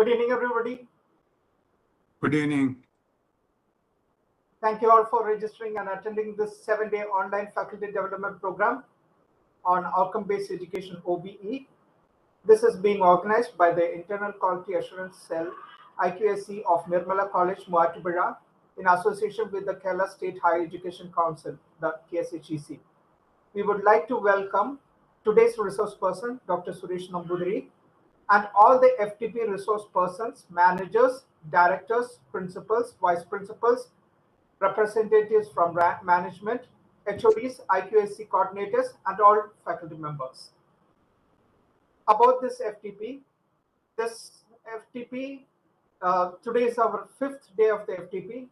Good evening, everybody. Good evening. Thank you all for registering and attending this 7-day online faculty development program on outcome-based education OBE. This is being organized by the Internal Quality Assurance Cell IQSC of Nirmala College, Muvattupuzha, in association with the Kerala State Higher Education Council, the 𝐲𝐻𝐶. We would like to welcome today's resource person, Dr. Suresh Namboothiri, and all the FTP resource persons, managers, directors, principals, vice principals, representatives from management, HODs, IQSC coordinators, and all faculty members. About this FTP, today is our 5th day of the FTP.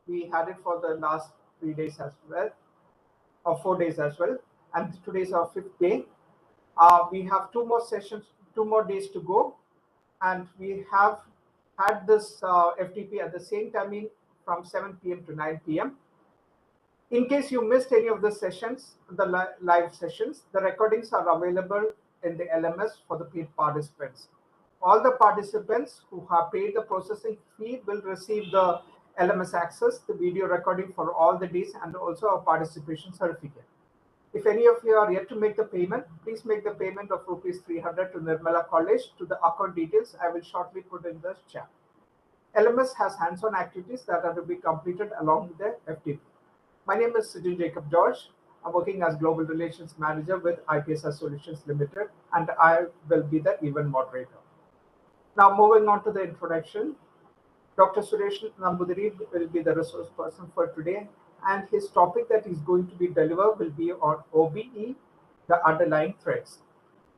We had it for the last 3 days as well, or 4 days as well, and today is our 5th day. We have 2 more sessions, 2 more days to go, and we have had this FTP at the same timing from 7 p.m. to 9 p.m. In case you missed any of the sessions, the live sessions, the recordings are available in the LMS for the paid participants. All the participants who have paid the processing fee will receive the LMS access, the video recording for all the days, and also a participation certificate. If any of you are yet to make the payment, please make the payment of ₹300 to Nirmala College to the account details I will shortly put in the chat. LMS has hands-on activities that are to be completed along with the FTP. My name is 𝐓𝐡𝐞. I'm working as Global Relations Manager with IPSR Solutions Limited, and I will be the event moderator. Now, moving on to the introduction, Dr. Suresh Namboothiri will be the resource person for today, and his topic that he's going to be delivered will be on OBE, the underlying threats.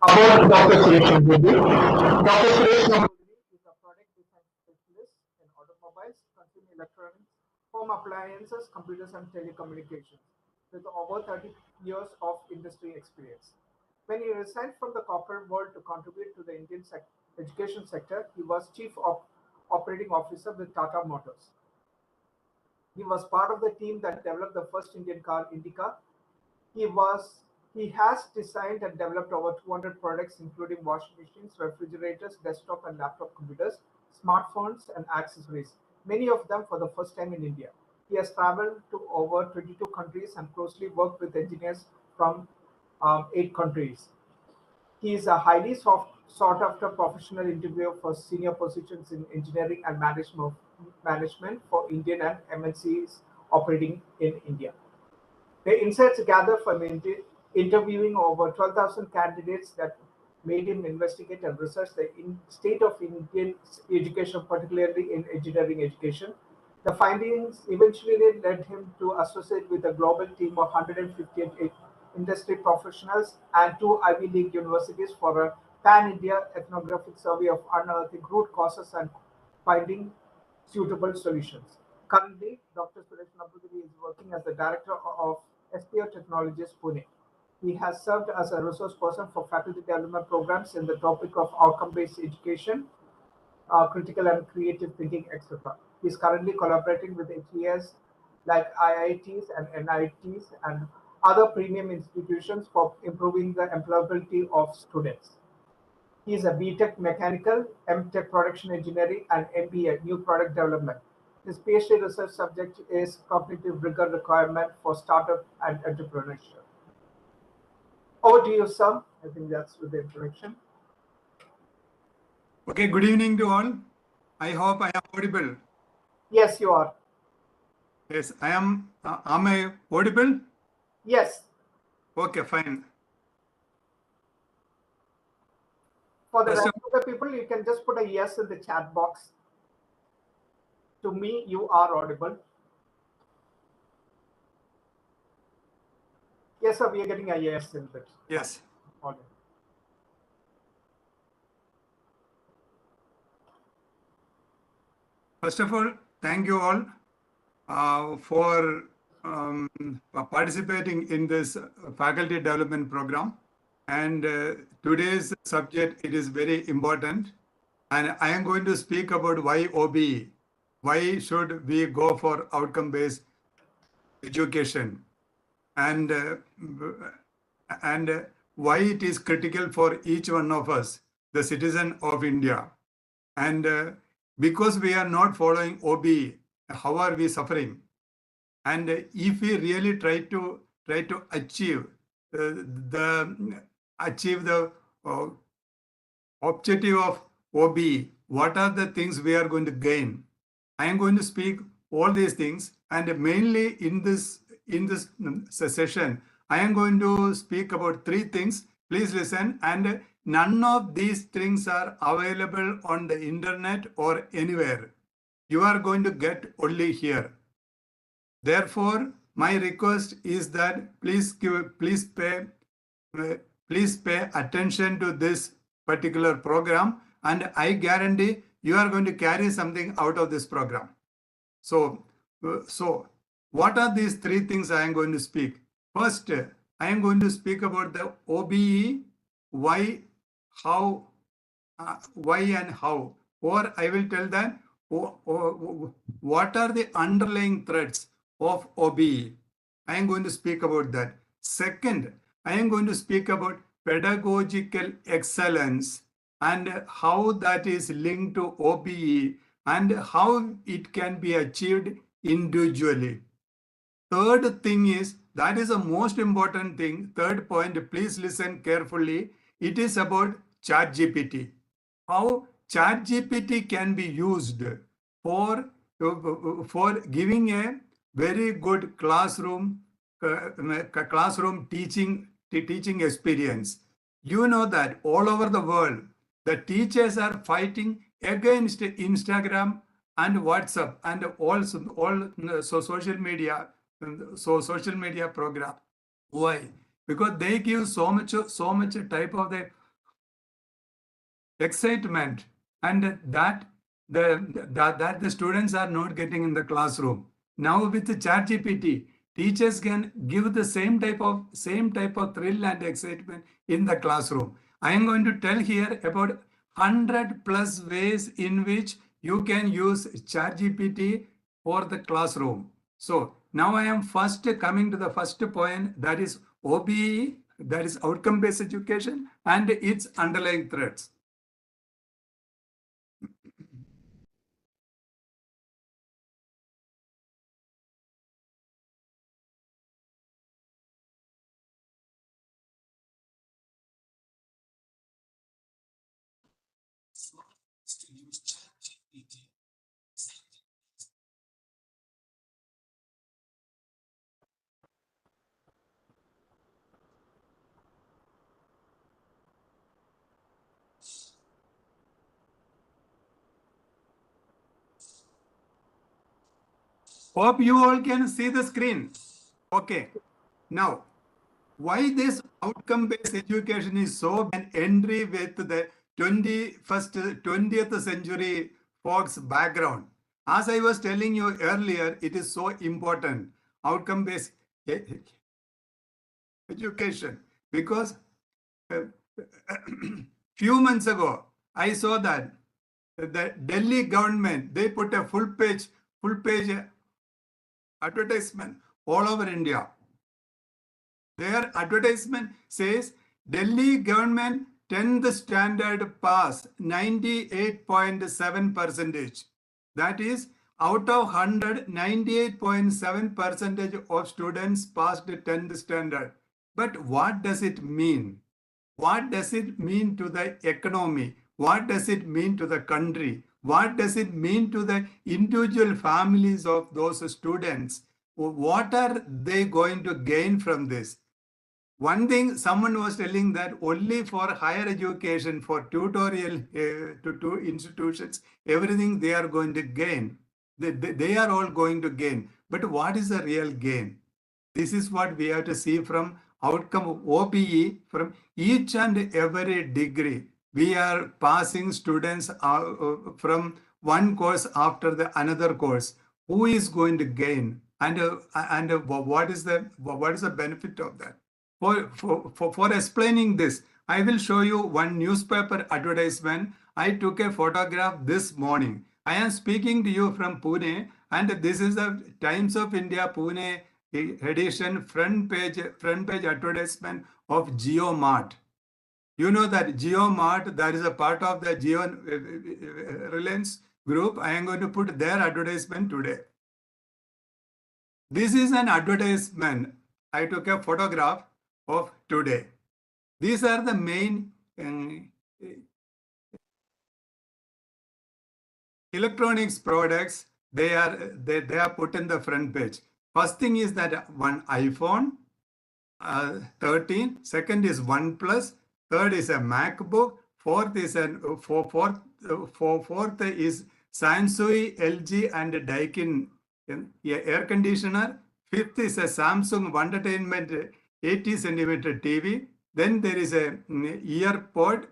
About Dr. Suresh Namboothiri. Dr. Suresh Namboothiri is a product design specialist in automobiles, consumer electronics, home appliances, computers, and telecommunications, with over 30 years of industry experience. When he resigned from the corporate world to contribute to the Indian education sector, he was Chief Operating Officer with Tata Motors. He was part of the team that developed the first Indian car, Indica. He has designed and developed over 200 products, including washing machines, refrigerators, desktop and laptop computers, smartphones, and accessories, many of them for the first time in India. He has traveled to over 22 countries and closely worked with engineers from 8 countries. He is a highly sought-after professional interviewer for senior positions in engineering and management for Indian and MNCs operating in India. The insights gathered from interviewing over 12,000 candidates that made him investigate and research the state of Indian education, particularly in engineering education. The findings eventually led him to associate with a global team of 158 industry professionals and 2 Ivy League universities for a pan-India ethnographic survey of unearthing root causes and finding suitable solutions. Currently, Dr. Suresh Namboothiri is working as the Director of SPO Technologies, Pune. He has served as a resource person for faculty development programs in the topic of outcome-based education, critical and creative thinking, etc. He is currently collaborating with HEIs like IITs and NITs and other premium institutions for improving the employability of students. He is a BTech Mechanical, MTech Production Engineering, and MBA New Product Development. His PhD research subject is cognitive rigor requirement for startup and entrepreneurship. Over to you, sir. I think that's with the introduction. Okay, good evening to all. I hope I am audible. Yes, you are. Yes, I am. Am I audible? Yes. Okay, fine. For the rest of the people, you can just put a yes in the chat box. To me, you are audible. Yes, sir, we are getting a yes in it. Yes. Okay. First of all, thank you all for participating in this faculty development program. And today's subject, it is very important. And I am going to speak about why OBE. Why should we go for outcome-based education? And why it is critical for each one of us, the citizen of India. And because we are not following OBE, how are we suffering? And if we really try to achieve the objective of OBE, what are the things we are going to gain? I am going to speak all these things, and mainly in this session, I am going to speak about 3 things. Please listen, and none of these things are available on the internet or anywhere. You are going to get only here. Therefore, my request is that please pay attention to this particular program, and I guarantee you are going to carry something out of this program. So what are these 3 things I am going to speak? First, I am going to speak about the OBE, why, how, why and how, or I will tell that what are the underlying threats of OBE. I am going to speak about that. Second, I am going to speak about pedagogical excellence and how that is linked to OBE and how it can be achieved individually. Third thing is, that is the most important thing. Third point, please listen carefully. It is about ChatGPT. How ChatGPT can be used for giving a very good classroom teaching experience. You know that all over the world, the teachers are fighting against Instagram and WhatsApp and all social media program. Why? Because they give so much type of the excitement, and that the students are not getting in the classroom. Now with the ChatGPT, teachers can give the same type of thrill and excitement in the classroom. I am going to tell here about 100+ ways in which you can use ChatGPT for the classroom. So now I am first coming to the first point, that is OBE, that is outcome-based education, and its underlying threats. Hope you all can see the screen. Okay. Now, why this outcome-based education is so an entry with the 20th century folks background? As I was telling you earlier, it is so important, outcome-based education, because few months ago, I saw that the Delhi government, they put a full page advertisement all over India. Their advertisement says Delhi government 10th standard pass 98.7%. That is, out of 100, 98.7% of students passed 10th standard. But what does it mean? What does it mean to the economy? What does it mean to the country? What does it mean to the individual families of those students? What are they going to gain from this? One thing someone was telling, that only for higher education, for tutorial to institutions, everything they are going to gain. They are all going to gain. But what is the real gain? This is what we have to see from outcome of OBE. From each and every degree, we are passing students from one course after the another course. Who is going to gain? And what is the benefit of that? For explaining this, I will show you one newspaper advertisement. I took a photograph this morning. I am speaking to you from Pune, and this is the Times of India Pune edition front page advertisement of JioMart. You know that JioMart, that is a part of the Reliance group. I am going to put their advertisement today. This is an advertisement. I took a photograph of today. These are the main electronics products. They are put in the front page. First thing is that one iPhone 13. Second is OnePlus. Third is a MacBook. Fourth is fourth is Samsung, LG, and Daikin air conditioner. Fifth is a Samsung Entertainment 80 centimeter TV. Then there is a earpod.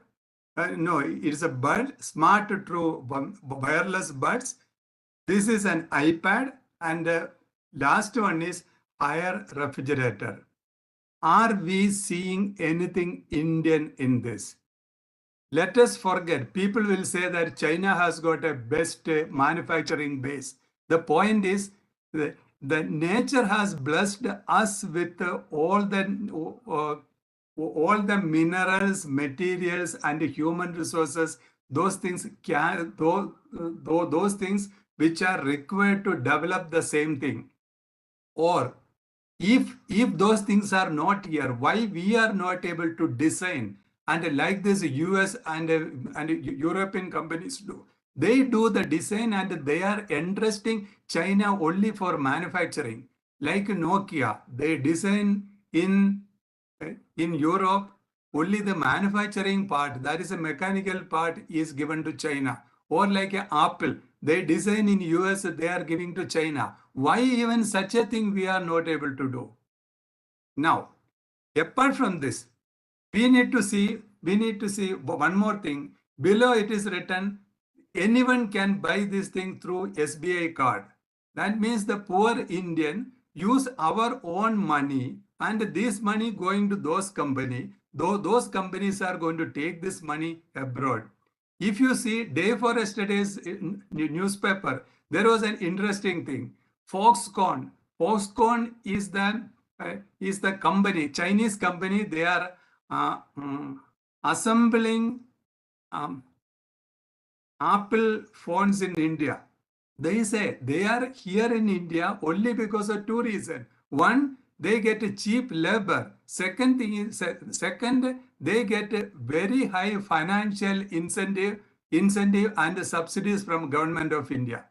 No, it's a bud, smart true wireless buds. This is an iPad, and last one is air refrigerator. Are we seeing anything Indian in this? Let us forget. People will say that China has got a best manufacturing base. The point is that the nature has blessed us with all the minerals, materials, and human resources. Those things those things which are required to develop the same thing. Or if those things are not here, why we are not able to design? And like this US and European companies do. They do the design and they are interesting China only for manufacturing. Like Nokia, they design in Europe, only the manufacturing part, that is a mechanical part, is given to China. Or like Apple, they design in US, they are giving to China. Why even such a thing we are not able to do? Now, apart from this, we need to see one more thing. Below it is written, anyone can buy this thing through SBI card. That means the poor Indian use our own money, and this money going to those companies, those companies are going to take this money abroad. If you see day for yesterday's newspaper, there was an interesting thing. Foxconn is the company, Chinese company. They are assembling Apple phones in India. They say they are here in India only because of two reasons. One, they get a cheap labor. Second, they get a very high financial incentive and subsidies from government of India.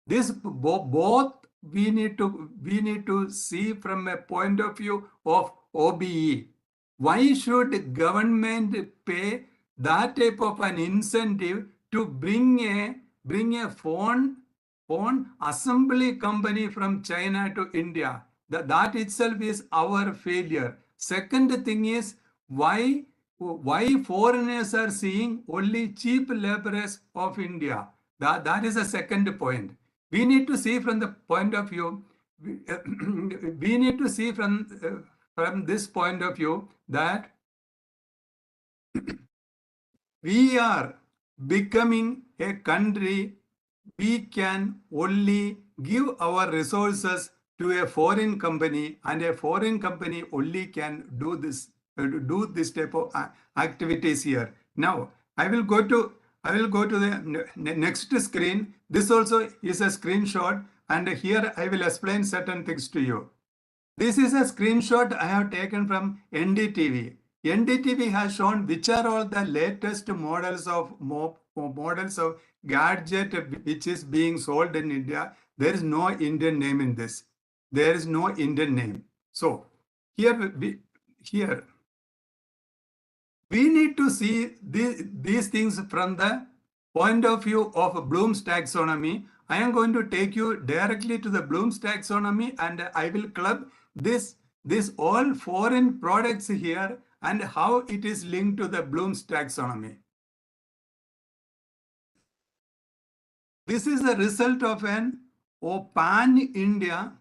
This both we need to see from a point of view of OBE. Why should government pay that type of an incentive to bring a phone assembly company from China to India? That itself is our failure. Second thing is why foreigners are seeing only cheap laborers of India. That is the second point. We need to see from the point of view. We need to see from this point of view that we are becoming a country. We can only give our resources to a foreign company, and a foreign company only can do this type of activities here. Now I will go to the next screen. This also is a screenshot, and here I will explain certain things to you. This is a screenshot I have taken from NDTV. NDTV has shown which are all the latest models of gadget which is being sold in India. There is no Indian name in this. There is no Indian name. So here we need to see these things from the point of view of Bloom's taxonomy. I am going to take you directly to the Bloom's taxonomy, and I will club this all foreign products here and how it is linked to the Bloom's taxonomy. This is the result of an pan-India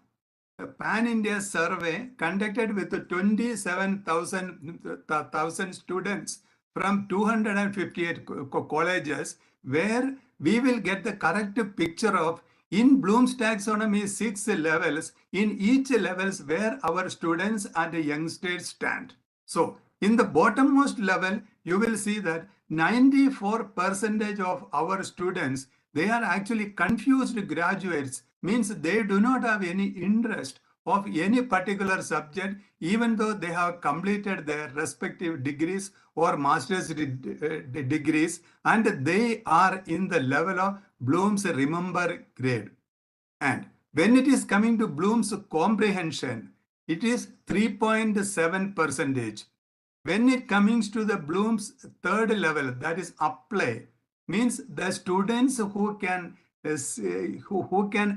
survey conducted with 27,000 students from 258 colleges, where we will get the correct picture of, in Bloom's taxonomy, 6 levels, in each levels where our students and youngsters stand. So In the bottommost level, you will see that 94% of our students, they are actually confused graduates, means they do not have any interest of any particular subject, even though they have completed their respective degrees or master's degrees, and they are in the level of Bloom's Remember grade. And when it is coming to Bloom's comprehension, it is 3.7%. When it comes to the Bloom's third level, that is apply, means the students who can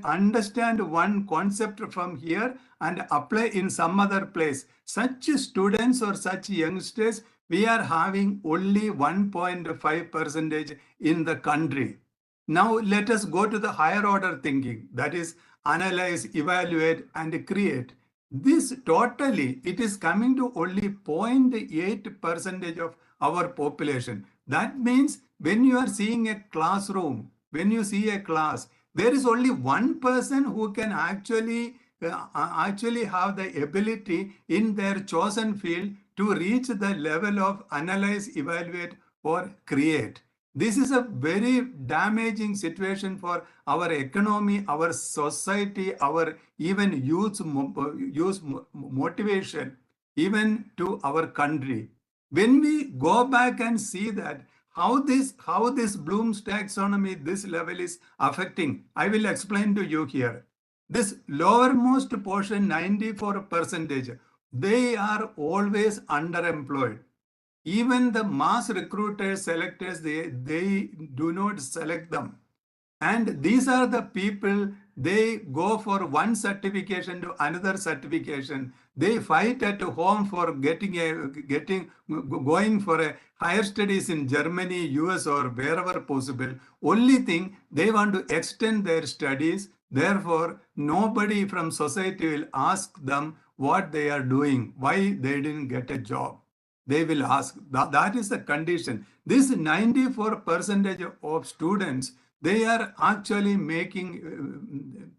understand one concept from here and apply in some other place. Such students or such youngsters, we are having only 1.5% in the country. Now let us go to the higher order thinking, that is analyze, evaluate, and create. This totally, it is coming to only 0.8% of our population. That means when you are seeing a classroom, when you see a class, there is only one person who can actually have the ability in their chosen field to reach the level of analyze, evaluate, or create. This is a very damaging situation for our economy, our society, our even youth motivation, even to our country. When we go back and see that how this Bloom's taxonomy, this level is affecting, I will explain to you here. This lowermost portion, 94%, they are always underemployed. Even the mass recruiters, selectors, they do not select them. And these are the people, they go for one certification to another certification. They fight at home for going for a higher studies in Germany, US, or wherever possible. Only thing, they want to extend their studies. Therefore, nobody from society will ask them what they are doing, why they didn't get a job. They will ask. That is the condition. This 94% of students, they are actually making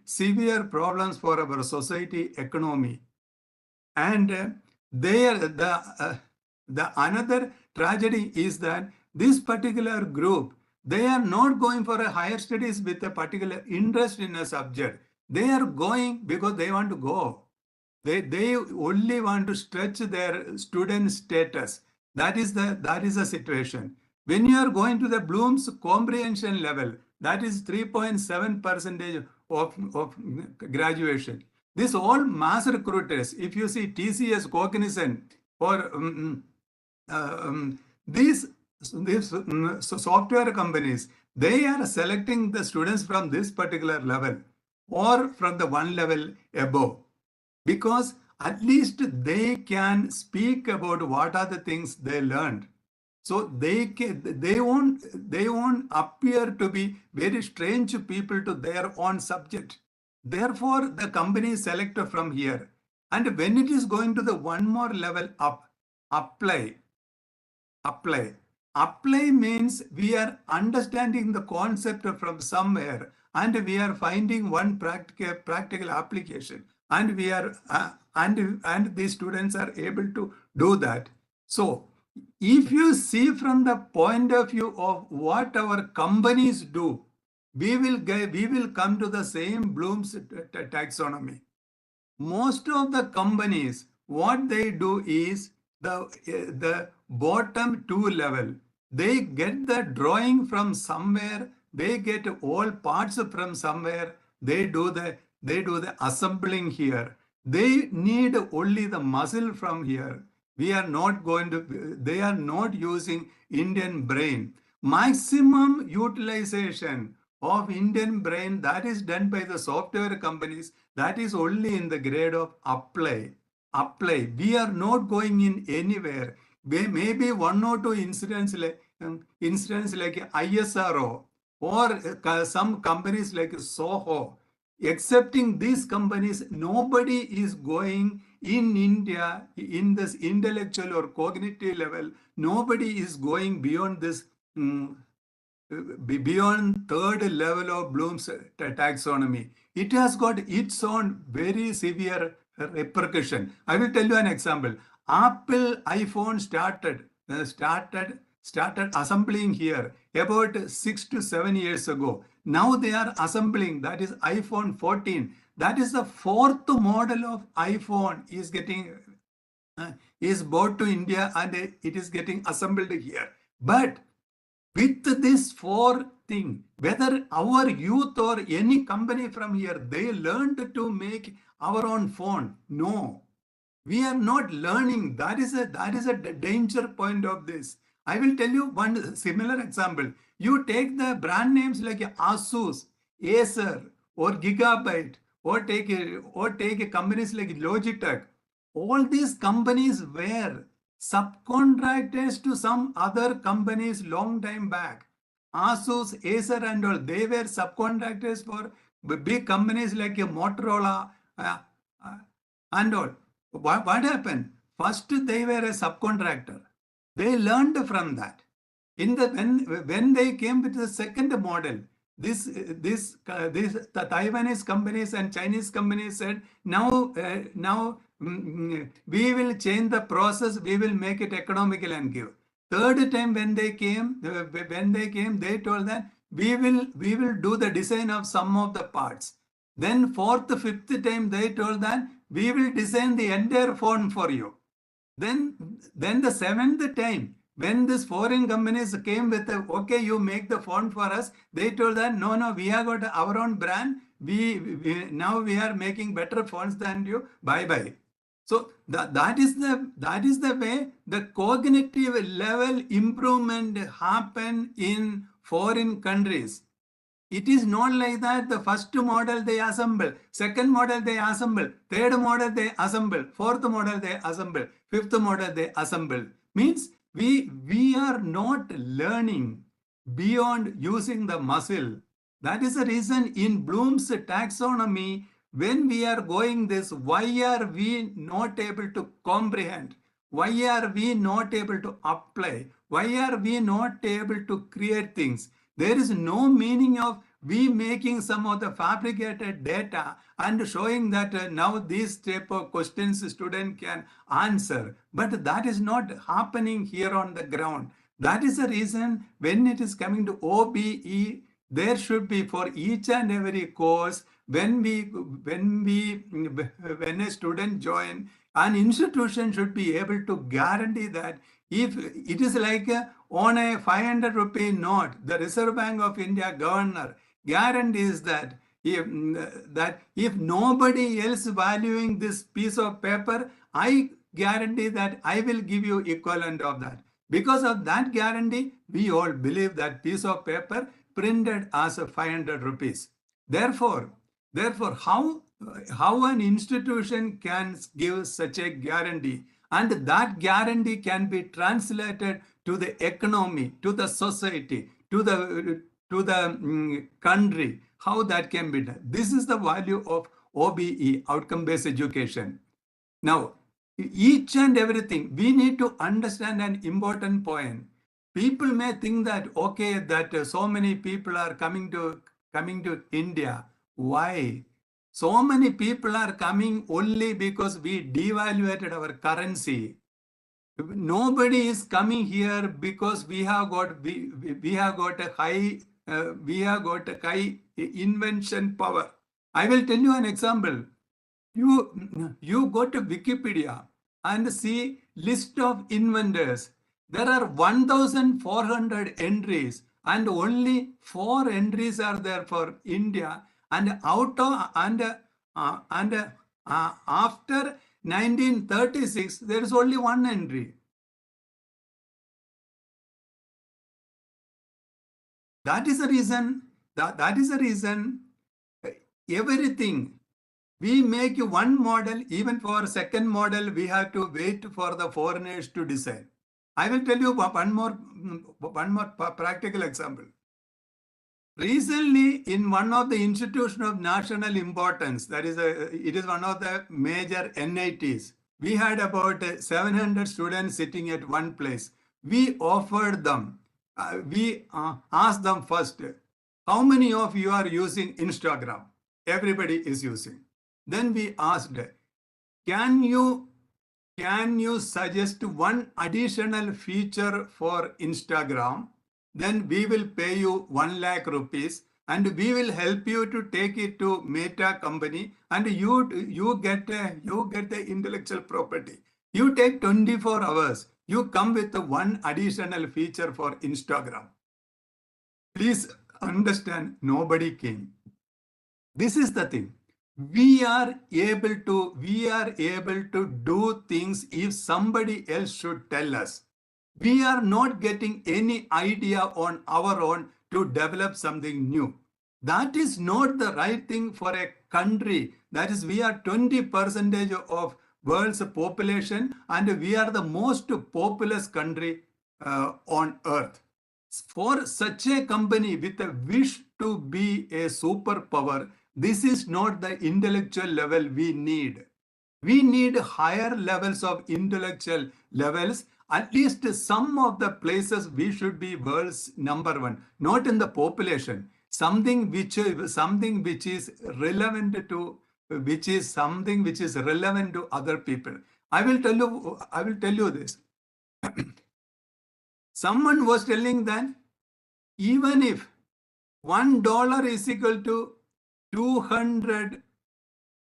severe problems for our society economy. And the another tragedy is that this particular group, they are not going for a higher studies with a particular interest in a subject. They are going because they want to go. They only want to stretch their student status. That is the situation. When you are going to the Bloom's comprehension level, that is 3.7% of graduation. This all mass recruiters, if you see TCS, Cognizant, or these software companies, they are selecting the students from this particular level or from the one level above, because at least they can speak about what are the things they learned. So they won't appear to be very strange people to their own subject. Therefore, the company select from here. And when it is going to the one more level up, apply means we are understanding the concept from somewhere and we are finding one practical application, and we are and the students are able to do that. So if you see from the point of view of what our companies do, we will come to the same Bloom's taxonomy. Most of the companies, what they do is the bottom two level. They get the drawing from somewhere. They get all parts from somewhere. They do the assembling here. They need only the muscle from here. We are not going to, they are not using Indian brain. Maximum utilization of Indian brain, that is done by the software companies. That is only in the grade of apply. We are not going in anywhere. Maybe one or two incidents like ISRO or some companies like Soho. Excepting these companies, nobody is going in India in this intellectual or cognitive level. Nobody is going beyond this, beyond third level of Bloom's taxonomy. It has got its own very severe repercussion. I will tell you an example. Apple iPhone started assembling here about 6 to 7 years ago. Now they are assembling, that is iPhone 14. That is the fourth model of iPhone is brought to India and it is getting assembled here. But with this four thing, whether our youth or any company from here, they learned to make our own phone. No, we are not learning. That is a danger point of this. I will tell you one similar example. You take the brand names like Asus, Acer, or Gigabyte, or take companies like Logitech. All these companies were subcontractors to some other companies long time back. Asus, Acer, and all, they were subcontractors for big companies like Motorola and all. What happened? First, they were a subcontractor. They learned from that. When they came with the second model, the Taiwanese companies and Chinese companies said, now we will change the process, we will make it economical and give. Third time when they came, they told that we will do the design of some of the parts. Then fourth, fifth time they told that we will design the entire phone for you. Then the seventh time, when these foreign companies came with okay, you make the phone for us, they told that no, we have got our own brand. Now we are making better phones than you. Bye. So that is the way the cognitive level improvement happen in foreign countries. It is not like that. The first model they assemble, second model they assemble, third model they assemble, fourth model they assemble, fifth model they assemble. Means we are not learning beyond using the muscle. That is the reason in Bloom's taxonomy, when we are going this, why are we not able to comprehend? Why are we not able to apply? Why are we not able to create things? There is no meaning of we making some of the fabricated data and showing that now these type of questions student can answer. But that is not happening here on the ground. That is the reason when it is coming to OBE, there should be for each and every course, when a student join, an institution should be able to guarantee that if it is like on a 500 rupee note, the Reserve Bank of India governor guarantees that if nobody else valuing this piece of paper, I guarantee that I will give you equivalent of that. Because of that guarantee, we all believe that piece of paper printed as 500 rupees. Therefore, how an institution can give such a guarantee, and that guarantee can be translated to the economy, to the society, to the country, how that can be done. This is the value of OBE, outcome-based education. Now, each and everything, we need to understand an important point. People may think that, okay, that so many people are coming to India. Why? So many people are coming only because we devaluated our currency. Nobody is coming here because we have got a high invention power. I will tell you an example. You go to Wikipedia and see list of inventors. There are 1,400 entries and only 4 entries are there for India. And after 1936, there is only 1 entry. That is the reason. Everything. We make one model, even for second model, we have to wait for the foreigners to decide. I will tell you one more practical example. Recently, in one of the institutions of national importance, it is one of the major NITs, we had about 700 students sitting at one place. We offered them, we asked them first, how many of you are using Instagram? Everybody is using. Then we asked, can you can you suggest one additional feature for Instagram? Then we will pay you 1 lakh rupees and we will help you to take it to Meta company and you get the intellectual property. You take 24 hours. You come with one additional feature for Instagram. Please understand, nobody came. This is the thing. We are able to do things if somebody else should tell us. We are not getting any idea on our own to develop something new. That is not the right thing for a country. That is, we are 20% of world's population and we are the most populous country on earth. For such a company with a wish to be a superpower, this is not the intellectual level we need. We need higher levels of intellectual levels. At least some of the places we should be world's number one, not in the population. Something which is relevant to other people. I will tell you this. Someone was telling that even if $1 is equal to 200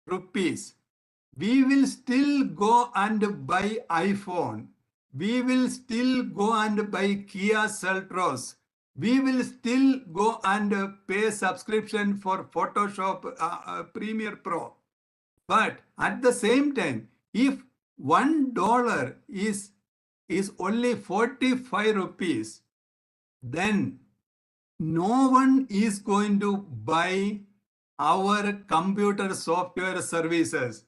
rupees, we will still go and buy iPhone. We will still go and buy Kia Seltos. We will still go and pay subscription for Photoshop Premiere Pro. But at the same time, if $1 is only 45 rupees, then no one is going to buy our computer software services.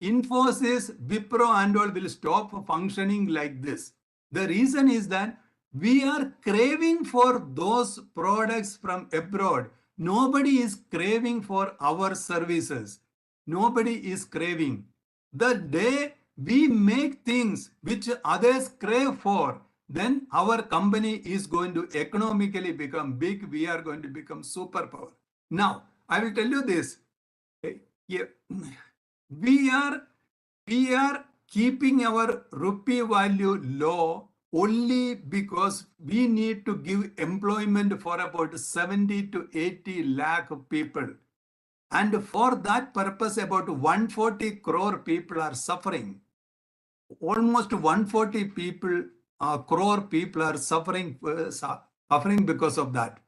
Infosys, Wipro and all will stop functioning like this. The reason is that we are craving for those products from abroad. Nobody is craving for our services. Nobody is craving. The day we make things which others crave for, then our company is going to economically become big. We are going to become superpower. Now, I will tell you this. We are keeping our rupee value low only because we need to give employment for about 70 to 80 lakh people. And for that purpose, about 140 crore people are suffering. Almost 140 crore people are suffering because of that.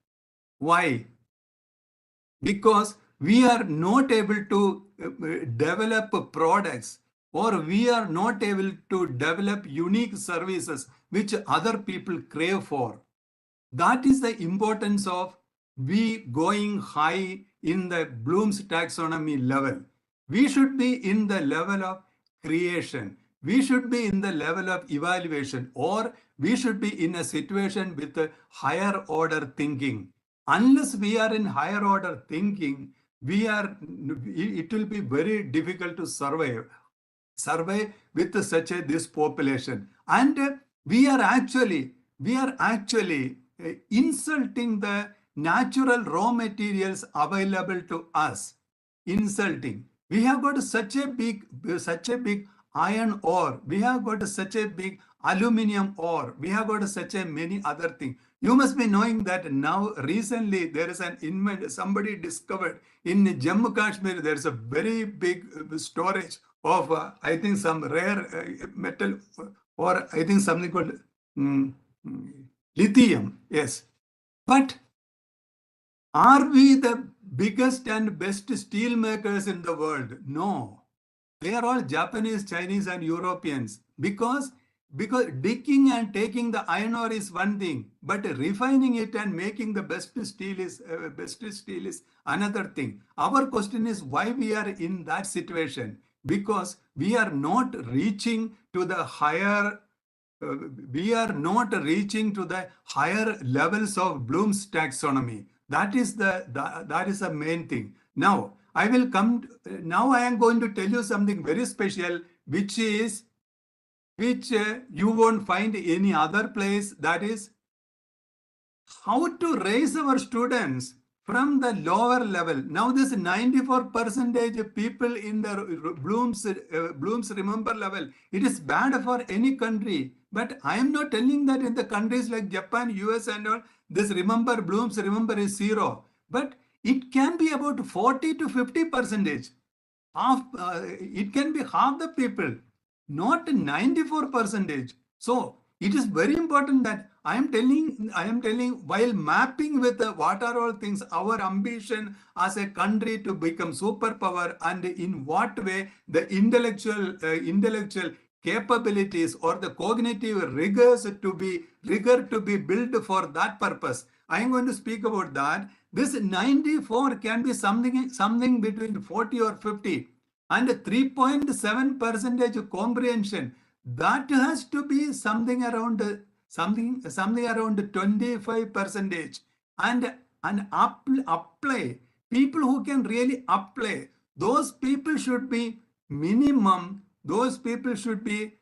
Why? Because we are not able to develop products, or we are not able to develop unique services which other people crave for. That is the importance of we going high in the Bloom's taxonomy level. We should be in the level of creation. We should be in the level of evaluation, or we should be in a situation with a higher order thinking. Unless we are in higher order thinking, it will be very difficult to survive with this population. And we are actually insulting the natural raw materials available to us. Insulting. We have got such a big iron ore. We have got such a big aluminium ore. We have got such a many other things. You must be knowing that now recently there is an somebody discovered in Jammu Kashmir, there is a very big storage of I think some rare metal, or I think something called lithium. Yes. But are we the biggest and best steel makers in the world? No. They are all Japanese, Chinese and Europeans, because digging and taking the iron ore is one thing, but refining it and making the best steel is another thing. Our question is why we are in that situation, because we are not reaching to the higher levels of Bloom's taxonomy. That is the main thing. Now I am going to tell you something very special, which you won't find any other place. That is how to raise our students from the lower level. Now this 94% people in the Bloom's remember level, it is bad for any country. But I am not telling that in the countries like Japan, US and all, this Bloom's remember is 0. But it can be about 40 to 50%. It can be half the people, not 94%. So it is very important that I am telling while mapping with what are all things, our ambition as a country to become superpower, and in what way the intellectual capabilities or the cognitive rigor to be built for that purpose. I am going to speak about that. This 94 can be something between 40 or 50, and 3.7% comprehension. That has to be something around 25%, and apply. People who can really apply, those people should be minimum. Those people should be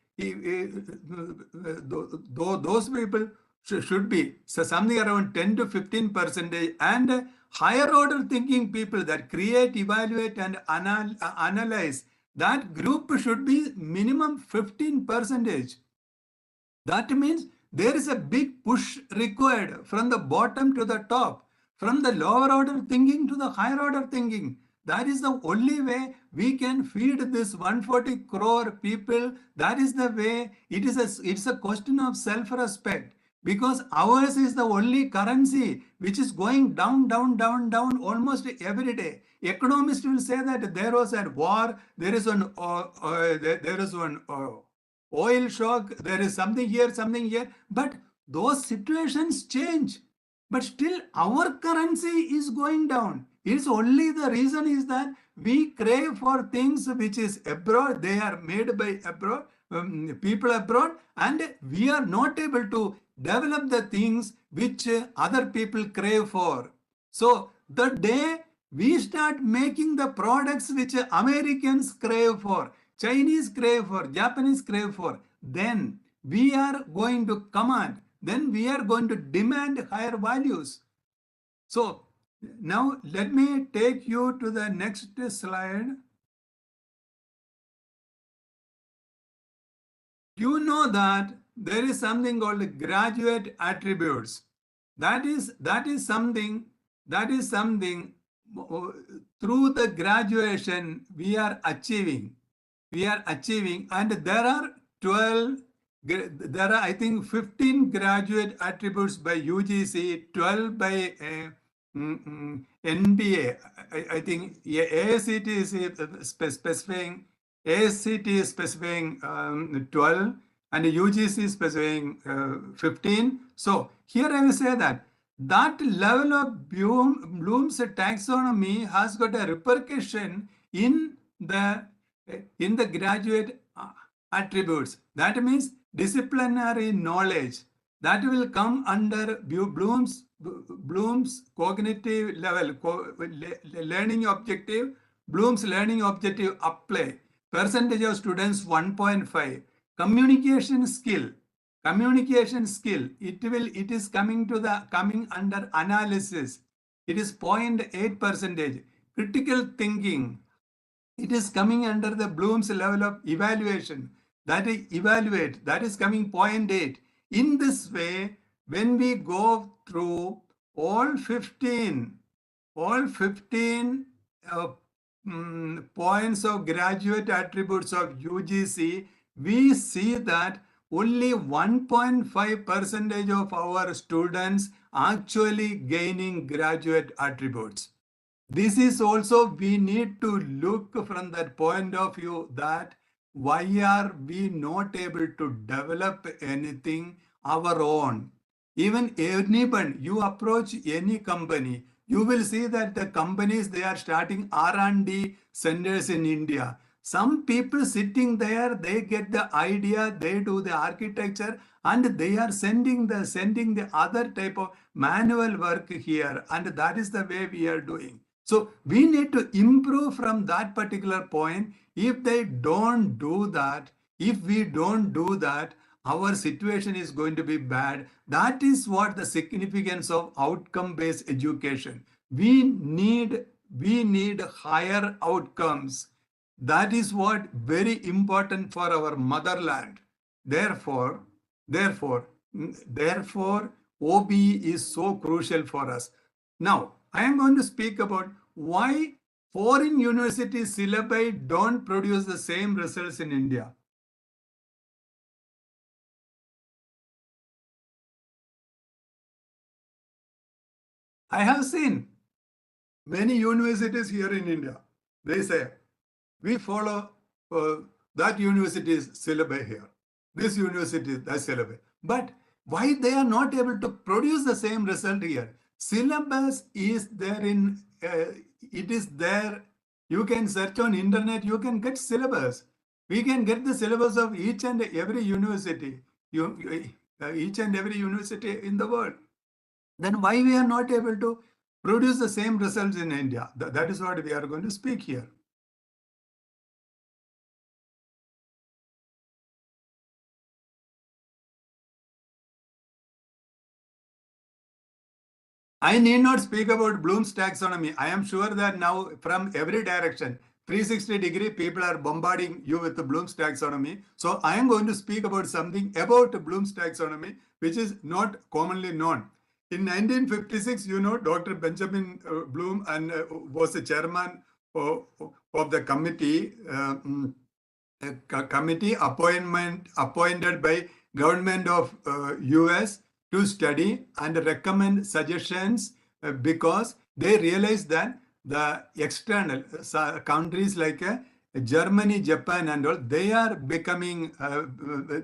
those people should be something around 10 to 15%, and higher order thinking people that create, evaluate, and analyze, that group should be minimum 15%. That means there is a big push required from the bottom to the top, from the lower order thinking to the higher order thinking. That is the only way we can feed this 140 crore people. That is the way. It's a question of self-respect, because ours is the only currency which is going down, down, down, down almost every day. Economists will say that there was a war, there is one oil shock, there is something here, but those situations change. But still our currency is going down. It's only the reason is that we crave for things which is abroad. They are made by abroad, people abroad, and we are not able to develop the things which other people crave for. So the day we start making the products which Americans crave for, Chinese crave for, Japanese crave for, then we are going to command, then we are going to demand higher values. So now let me take you to the next slide. You know that there is something called graduate attributes. That is something through the graduation we are achieving, and there are I think 15 graduate attributes by UGC, 12 by NBA. I think ASCT is specifying, 12, and UGC is specifying 15. So here I will say that level of Bloom's taxonomy has got a repercussion in the graduate attributes. That means disciplinary knowledge, that will come under Bloom's cognitive level, learning objective, Bloom's learning objective apply. Percentage of students 1.5. Communication skill, it is coming under analysis. It is 0.8%. Critical thinking, it is coming under the Bloom's level of evaluation. That is evaluate, that is coming 0.8. In this way, when we go through all 15 points of graduate attributes of UGC, we see that only 1.5% of our students actually gaining graduate attributes. This is also, we need to look from that point of view, that why are we not able to develop anything our own? Even anyone, you approach any company, you will see that the companies, they are starting R&D centers in India. Some people sitting there, they get the idea, they do the architecture, and they are sending the other type of manual work here, and that is the way we are doing. So we need to improve from that particular point. If we don't do that, our situation is going to be bad. That is what the significance of outcome-based education. we need higher outcomes. That is what very important for our motherland. Therefore, OBE is so crucial for us. Now, I am going to speak about why foreign university syllabi don't produce the same results in India. I have seen many universities here in India. They say, we follow that university's syllabi here. This university, that syllabi. But why they are not able to produce the same result here? Syllabus is there in, it is there. You can search on internet, you can get syllabus. We can get the syllabus of each and every university, each and every university in the world. Then why we are not able to produce the same results in India? That is what we are going to speak here. I need not speak about Bloom's taxonomy. I am sure that now from every direction, 360-degree, people are bombarding you with the Bloom's taxonomy. So I am going to speak about something about Bloom's taxonomy, which is not commonly known. In 1956, you know, Dr. Benjamin Bloom and was the chairman of the committee, appointed by government of US to study and recommend suggestions because they realized that the external countries like Germany, Japan, and all, they are becoming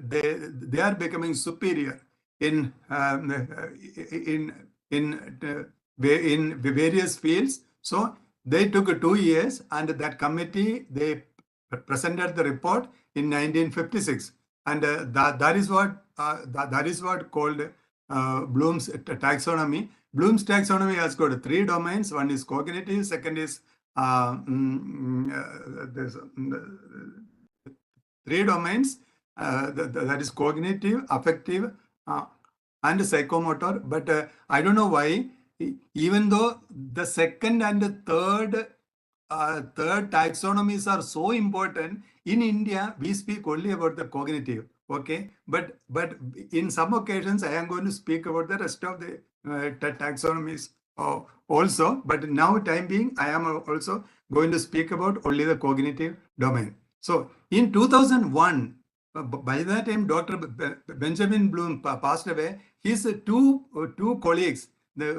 they are becoming superior in various fields. So they took 2 years, and that committee, they presented the report in 1956, and that is what called Bloom's taxonomy. Bloom's taxonomy has got 3 domains. One is cognitive, second is 3 domains, that is cognitive, affective, and psychomotor. But I don't know why, even though the second and the third taxonomies are so important, in India we speak only about the cognitive. Okay, but in some occasions I am going to speak about the rest of the taxonomies also. But now, time being, I am also going to speak about only the cognitive domain. So in 2001, by that time, Dr. Benjamin Bloom passed away. His two colleagues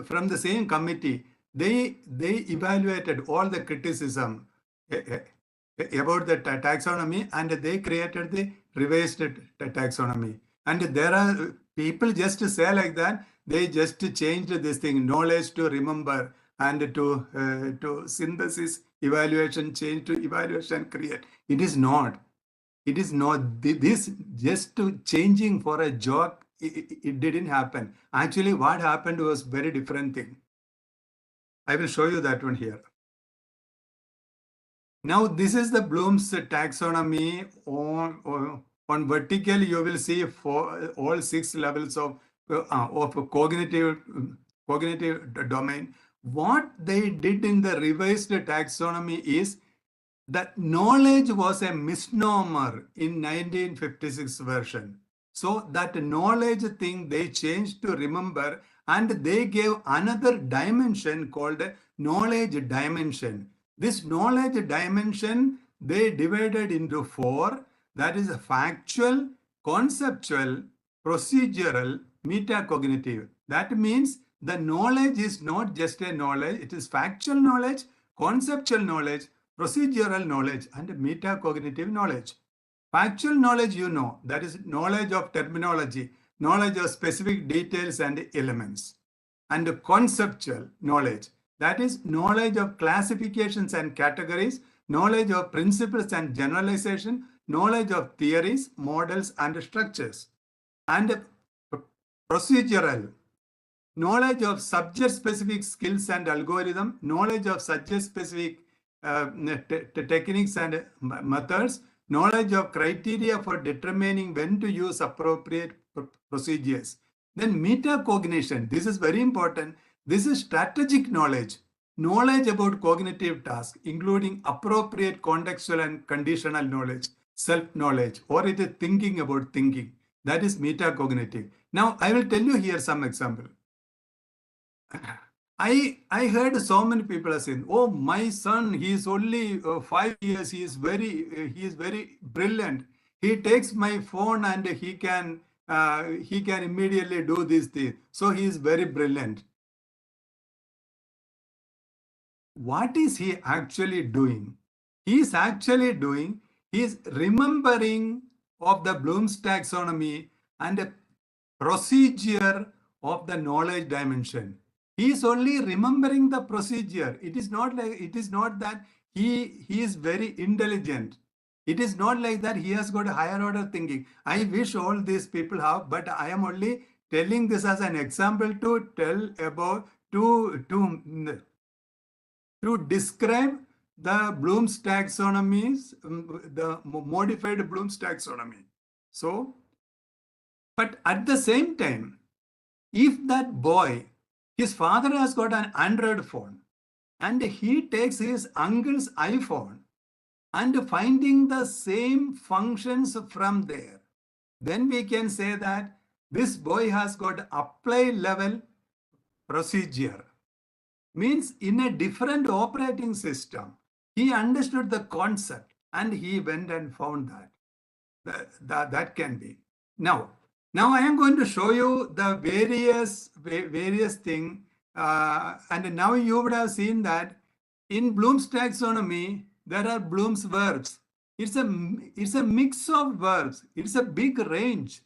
from the same committee, they evaluated all the criticism about the taxonomy, and they created the revised taxonomy. And there are people just say like that, they just changed this thing, knowledge to remember, and to synthesis, evaluation, change to evaluation, create. It is not. It is not. This just to changing for a joke, it didn't happen. Actually, what happened was very different thing. I will show you that one here. Now, this is the Bloom's taxonomy. On vertical, you will see for all 6 levels of cognitive domain. What they did in the revised taxonomy is that knowledge was a misnomer in 1956 version. So that knowledge thing they changed to remember, and they gave another dimension called knowledge dimension. This knowledge dimension they divided into 4. That is factual, conceptual, procedural, metacognitive. That means the knowledge is not just a knowledge, it is factual knowledge, conceptual knowledge, procedural knowledge, and metacognitive knowledge. Factual knowledge, you know, that is knowledge of terminology, knowledge of specific details and elements. And conceptual knowledge, that is knowledge of classifications and categories, knowledge of principles and generalization, knowledge of theories, models, and structures. And procedural, knowledge of subject-specific skills and algorithm, knowledge of subject-specific techniques and methods, knowledge of criteria for determining when to use appropriate procedures. Then metacognition, this is very important. This is strategic knowledge. knowledge about cognitive tasks, including appropriate contextual and conditional knowledge, self-knowledge, or it is thinking about thinking. That is metacognitive. Now, I will tell you here some example. I heard so many people are saying, "Oh, my son, he is only 5 years. He is very brilliant. He takes my phone and he can immediately do this thing. So he is very brilliant." What is he actually doing? He is actually doing, he is remembering of the Bloom's taxonomy and a procedure of the knowledge dimension. He is only remembering the procedure. It is not that he is very intelligent. It is not like that he has got a higher order thinking. I wish all these people have, but I am only telling this as an example to tell about to describe the Bloom's taxonomies, the modified Bloom's taxonomy. So, but at the same time, if that boy, his father has got an Android phone and he takes his uncle's iPhone and finding the same functions from there, then we can say that this boy has got apply level procedure. Means in a different operating system, he understood the concept and he went and found that. That can be. Now I am going to show you the various things, and now you would have seen that in Bloom's taxonomy there are Bloom's verbs. It's a mix of verbs. It's a big range.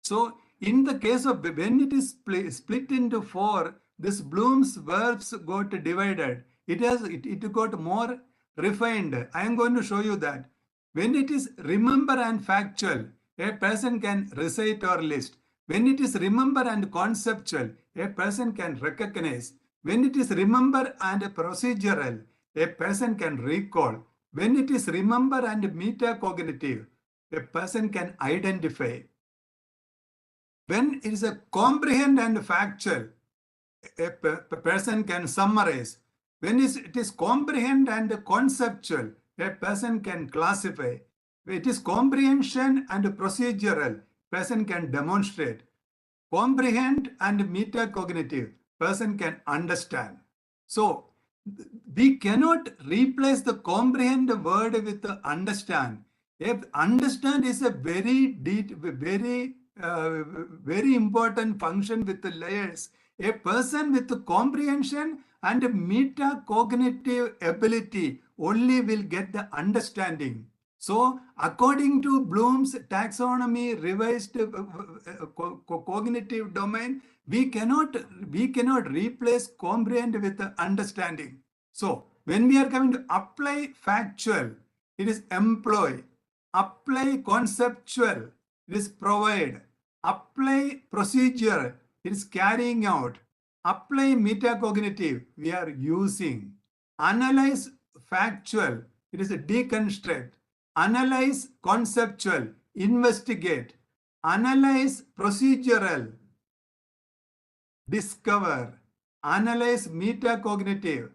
So in the case of when it is split into 4, this Bloom's verbs got divided. It got more refined. I am going to show you that. When it is remember and factual, a person can recite or list. When it is remember and conceptual, a person can recognize. When it is remember and procedural, a person can recall. When it is remember and metacognitive, a person can identify. When it is a comprehend and factual, a person can summarize. When it is comprehend and conceptual, a person can classify. It is comprehension and procedural, person can demonstrate. Comprehend and metacognitive, person can understand. So we cannot replace the comprehend word with the understand. If understand is a very important function with the layers. A person with the comprehension and metacognitive ability only will get the understanding. So, according to Bloom's taxonomy revised cognitive domain, we cannot replace comprehend with the understanding. So, when we are coming to apply factual, it is employ. Apply conceptual, it is provide. Apply procedure, it is carrying out. Apply metacognitive, we are using. Analyze factual, it is a deconstruct. Analyze conceptual, investigate. Analyze procedural, discover. Analyze metacognitive,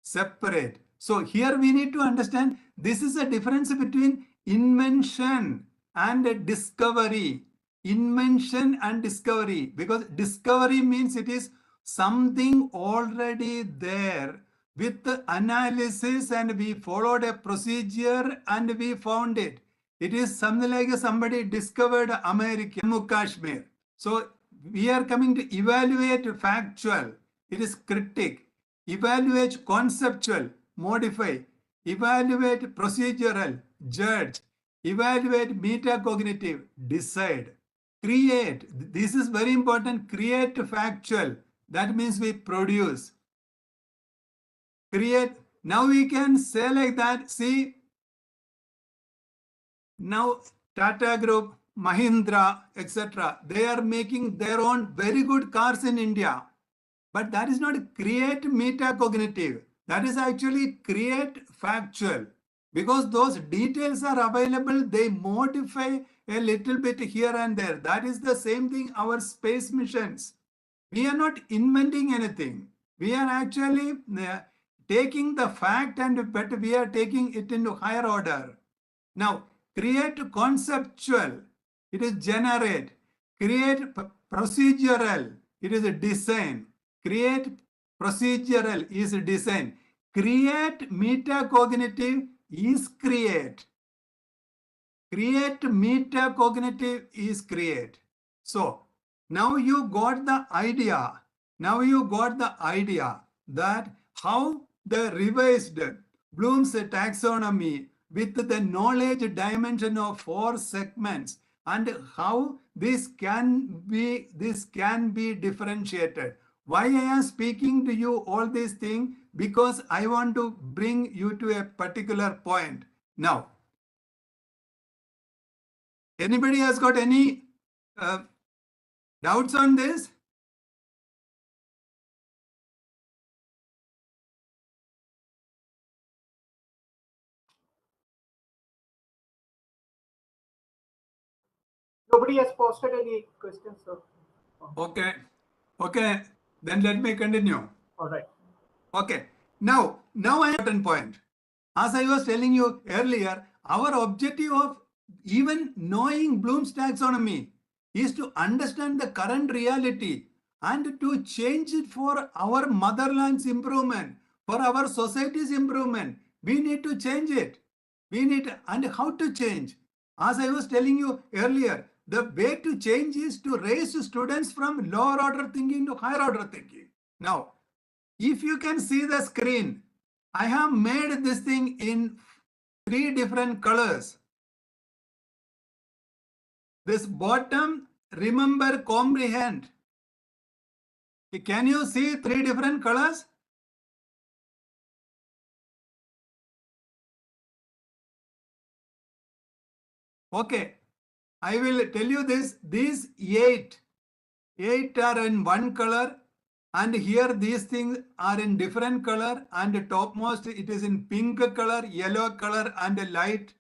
separate. So here we need to understand this is a difference between invention and discovery. Invention and discovery, because discovery means it is something already there with the analysis and we followed a procedure and we found it. It is something like somebody discovered America, Jammu Kashmir. So we are coming to evaluate factual, it is critic. Evaluate conceptual, modify. Evaluate procedural, judge. Evaluate metacognitive, decide. Create, this is very important, create factual, that means we produce. Create, now we can say like that, see, now Tata Group, Mahindra, etc., they are making their own very good cars in India. But that is not create metacognitive, that is actually create factual. Because those details are available, they modify a little bit here and there. That is the same thing our space missions. We are not inventing anything. We are actually taking the fact but we are taking it into higher order. Now, create conceptual, it is generate. Create procedural, it is a design. Create procedural is design. Create metacognitive is create. Create metacognitive is create. So now you got the idea. Now you got the idea that how the revised Bloom's taxonomy with the knowledge dimension of 4 segments and how this can be differentiated. Why I am speaking to you all these things? Because I want to bring you to a particular point. Now, anybody has got any doubts on this? Nobody has posted any questions, sir. Okay. Okay. Then let me continue. All right. Okay. Now I have an point. As I was telling you earlier, our objective of even knowing Bloom's taxonomy is to understand the current reality and to change it for our motherland's improvement, for our society's improvement. We need to change it. And how to change? As I was telling you earlier, the way to change is to raise students from lower order thinking to higher order thinking. Now, if you can see the screen, I have made this thing in 3 different colors. This bottom, remember, comprehend. Can you see 3 different colors? Okay, I will tell you this. These 8 are in one color, and here these things are in different color, and topmost it is in pink color, yellow color, and a light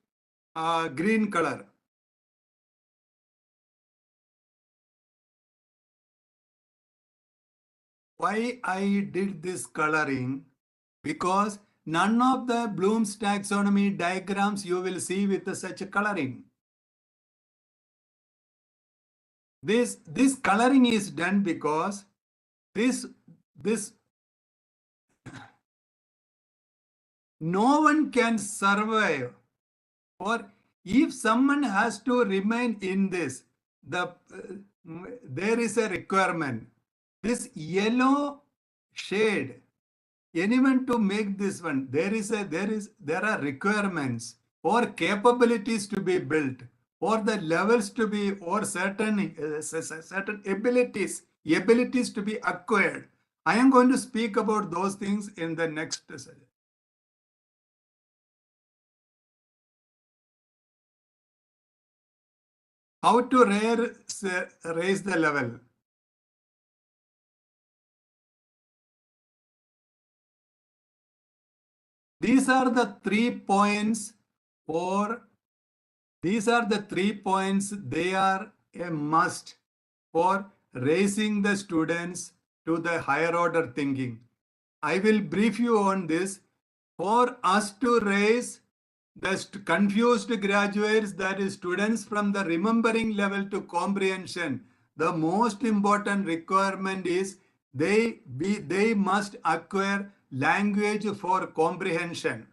green color. Why I did this coloring? Because none of the Bloom's taxonomy diagrams you will see with such a coloring. This coloring is done because this no one can survive, or if someone has to remain in this, there is a requirement. This yellow shade, anyone to make this one, there are requirements or capabilities to be built, or the levels to be, or certain abilities to be acquired. I am going to speak about those things in the next session. How to raise the level. These are the 3 points they are a must for raising the students to the higher order thinking. I will brief you on this. For us to raise the confused graduates, that is students from the remembering level to comprehension, the most important requirement is they must acquire language for comprehension.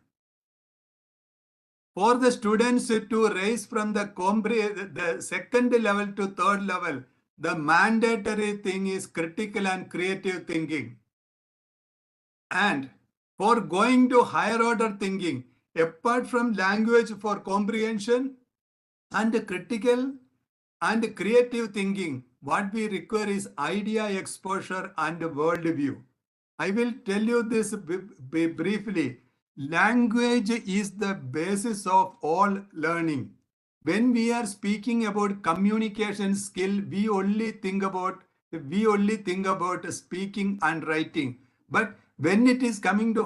For the students to raise from the second level to third level, the mandatory thing is critical and creative thinking. And for going to higher order thinking, apart from language for comprehension and critical and creative thinking, what we require is idea exposure and worldview. I will tell you this briefly. Language is the basis of all learning. When we are speaking about communication skill, we only think about speaking and writing. But when it is coming to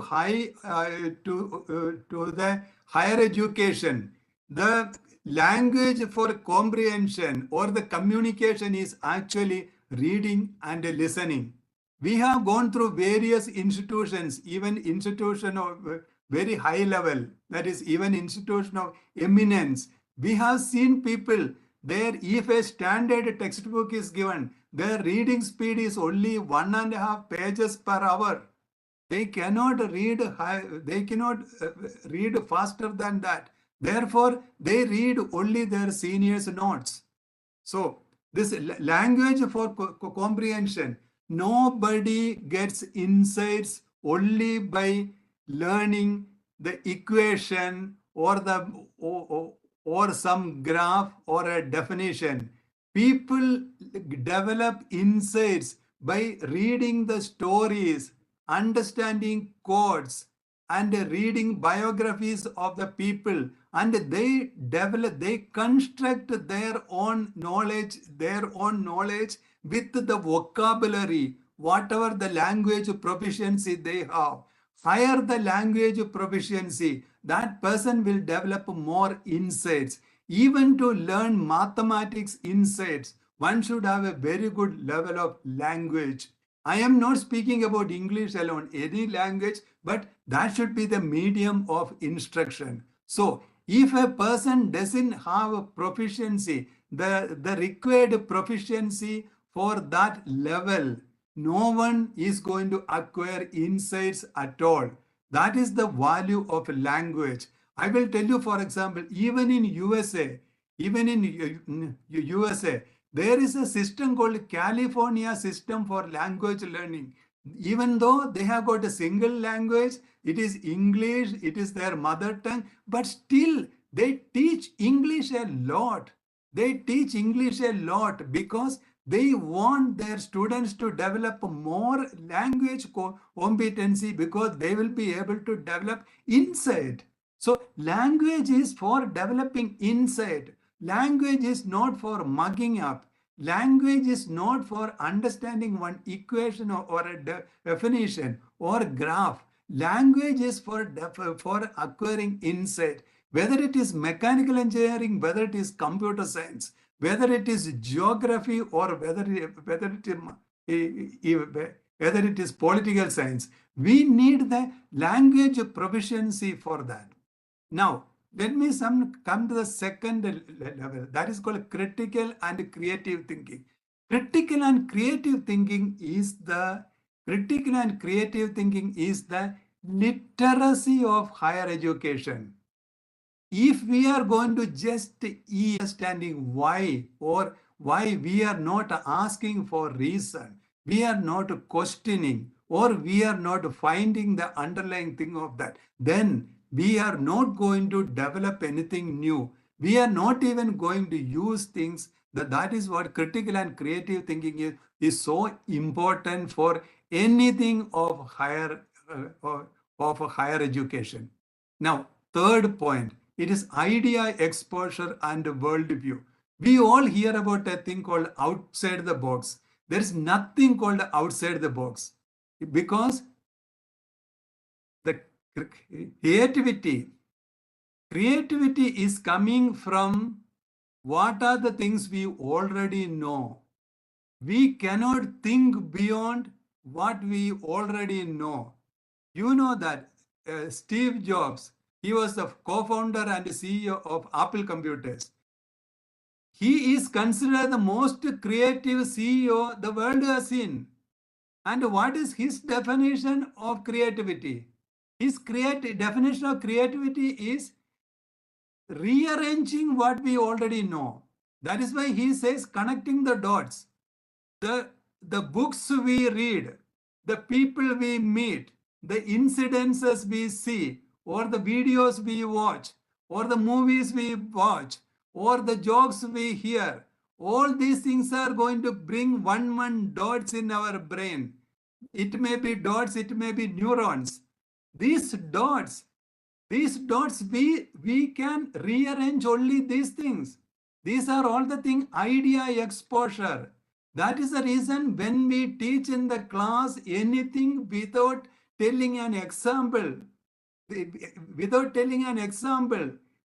the higher education, the language for comprehension or the communication is actually reading and listening. We have gone through various institutions, even institution of very high level, that is even institution of eminence. We have seen people there, if a standard textbook is given, their reading speed is only 1.5 pages per hour. They cannot read read faster than that. Therefore, they read only their seniors' notes. So this language for comprehension, nobody gets insights only by learning the equation or or some graph or a definition. People develop insights by reading the stories, understanding codes, and reading biographies of the people, and they construct their own knowledge with the vocabulary, whatever the language proficiency they have. Higher the language proficiency, that person will develop more insights. Even to learn mathematics insights, one should have a very good level of language. I am not speaking about English alone, any language, but that should be the medium of instruction. So, if a person doesn't have a proficiency, the required proficiency for that level, no one is going to acquire insights at all. That is the value of language. I will tell you, for example, even in USA, there is a system called California System for Language Learning. Even though they have got a single language, it is English, it is their mother tongue, but still they teach English a lot. They teach English a lot because they want their students to develop more language competency, because they will be able to develop insight. So language is for developing insight. Language is not for mugging up. Language is not for understanding one equation or a definition or graph. Language is for acquiring insight. Whether it is mechanical engineering, whether it is computer science, whether it is geography, or whether it is political science, we need the language proficiency for that. Now, let me come to the second level, that is called critical and creative thinking. Critical and creative thinking is the literacy of higher education. If we are going to just understanding why, or why we are not asking for reason, we are not questioning, or we are not finding the underlying thing of that, then we are not going to develop anything new. We are not even going to use things. That is what critical and creative thinking is so important for anything of higher education. Now, third point, it is idea exposure and worldview. We all hear about a thing called outside the box. There is nothing called outside the box, because the creativity is coming from what are the things we already know. We cannot think beyond what we already know. You know that Steve Jobs, he was the co-founder and CEO of Apple Computers. He is considered the most creative CEO the world has seen. And what is his definition of creativity? His definition of creativity is rearranging what we already know. That is why he says connecting the dots. The books we read, the people we meet, the incidences we see, or the videos we watch, or the movies we watch, or the jokes we hear, all these things are going to bring one dots in our brain. It may be dots, it may be neurons. These dots, we can rearrange only these things. These are all the thing, idea exposure. That is the reason when we teach in the class anything without telling an example,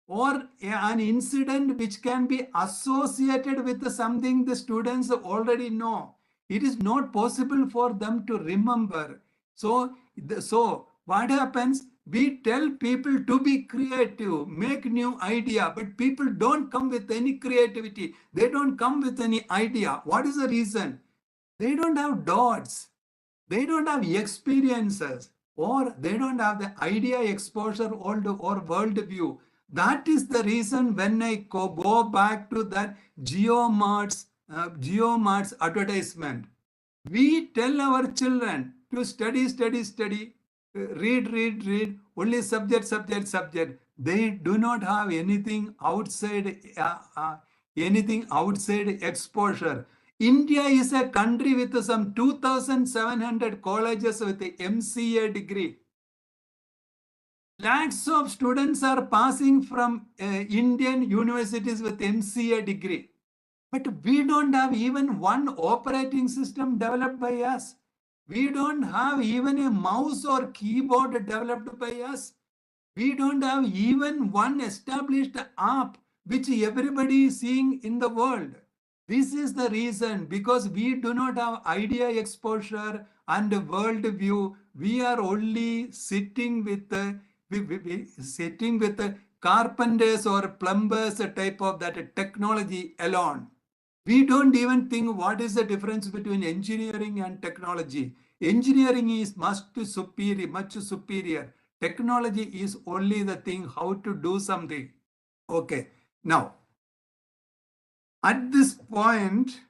or an incident which can be associated with something the students already know, it is not possible for them to remember. So what happens? We tell people to be creative, make new idea, but people don't come with any creativity. They don't come with any idea. What is the reason? They don't have dots. They don't have experiences, or they don't have the idea exposure or world view. That is the reason when I go back to that 𝐬𝐫𝐽𝐼's advertisement. We tell our children to study, study, study, read, read, read, only subject, subject, subject. They do not have anything outside exposure. India is a country with some 2,700 colleges with the MCA degree. Lakhs of students are passing from Indian universities with MCA degree. But we don't have even one operating system developed by us. We don't have even a mouse or keyboard developed by us. We don't have even one established app which everybody is seeing in the world. This is the reason, because we do not have idea exposure and world view. We are only sitting with the carpenters or plumbers type of that technology alone. We don't even think what is the difference between engineering and technology. Engineering is much superior. Technology is only the thing how to do something. Okay. Now, at this point,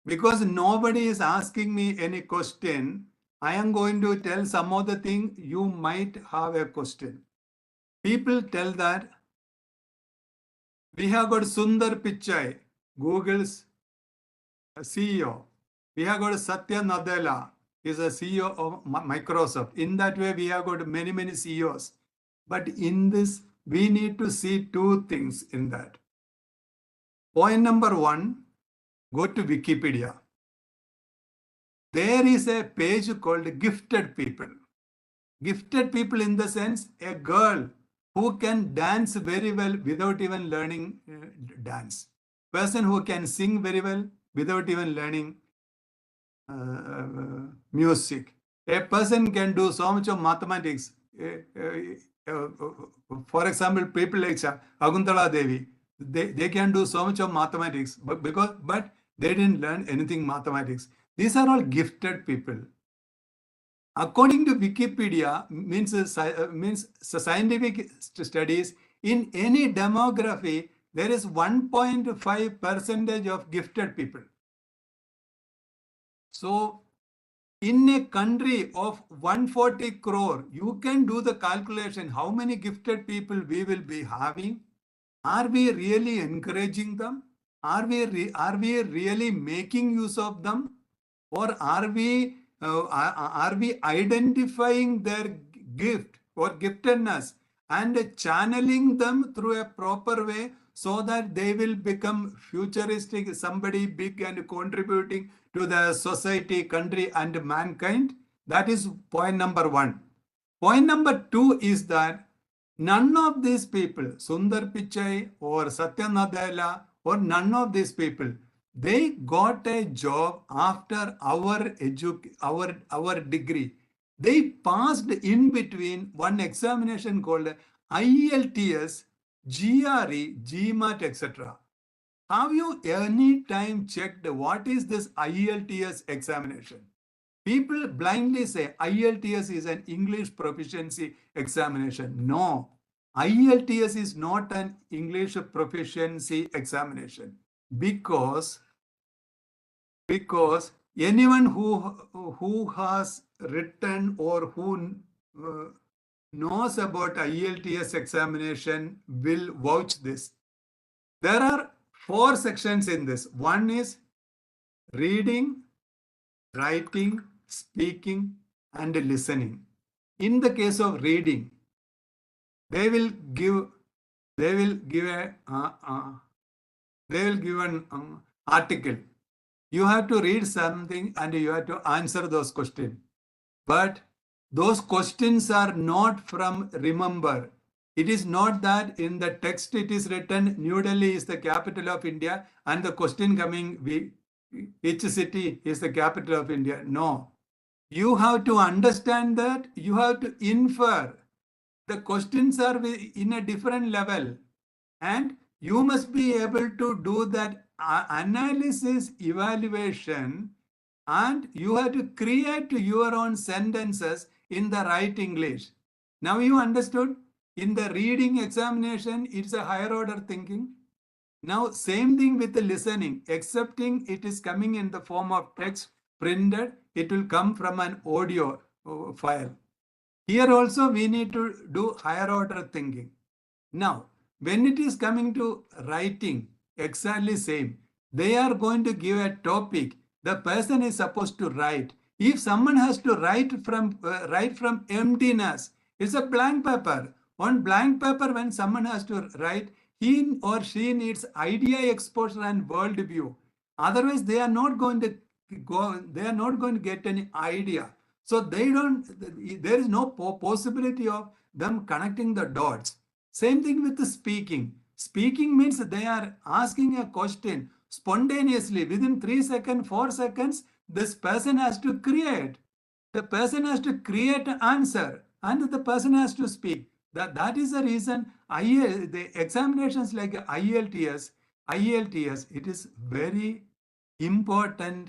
because nobody is asking me any question, I am going to tell some other thing. You might have a question. People tell that we have got Sundar Pichai, Google's CEO. We have got Satya Nadella, is a CEO of Microsoft. In that way, we have got many, many CEOs. But in this, we need to see two things in that. Point number one, go to Wikipedia. There is a page called Gifted People. Gifted people in the sense, a girl who can dance very well without even learning dance. Person who can sing very well without even learning music. A person can do so much of mathematics. For example, people like Shakuntala Devi, they can do so much of mathematics, but they didn't learn anything mathematics. These are all gifted people. According to Wikipedia, means scientific studies, in any demography, there is 1.5% of gifted people. So, in a country of 140 crore, you can do the calculation how many gifted people we will be having. Are we really encouraging them? Are we really making use of them? Or are we identifying their gift or giftedness and channeling them through a proper way so that they will become futuristic, somebody big and contributing to the society, country, and mankind? That is point number one. Point number two is that none of these people, Sundar Pichai or Satya Nadella or none of these people, they got a job after our degree. They passed in between one examination called IELTS, GRE, GMAT, etc. Have you any time checked what is this IELTS examination? People blindly say IELTS is an English proficiency examination. No, IELTS is not an English proficiency examination because anyone who has written or who knows about IELTS examination will vouch this. There are 4 sections in this. One is reading, writing, speaking, and listening. In the case of reading, they will give an article. You have to read something and you have to answer those questions. But those questions are not from remember. It is not that in the text it is written New Delhi is the capital of India and the question coming which city is the capital of India. No. You have to understand that. You have to infer. The questions are in a different level. And you must be able to do that analysis, evaluation, and you have to create your own sentences in the right English. Now you understood? In the reading examination, it's a higher order thinking. Now, same thing with the listening, excepting it is coming in the form of text printed, it will come from an audio file. Here also we need to do higher order thinking. Now, when it is coming to writing, exactly same. They are going to give a topic. The person is supposed to write. If someone has to write from emptiness, it's a blank paper. On blank paper, when someone has to write, he or she needs idea exposure and worldview. Otherwise, they are not going to go. They are not going to get any idea. So they don't. There is no possibility of them connecting the dots. Same thing with the speaking. Speaking means they are asking a question spontaneously within 3 seconds, 4 seconds. This person has to create. The person has to create an answer and the person has to speak. That is the reason the examinations like IELTS, it is very important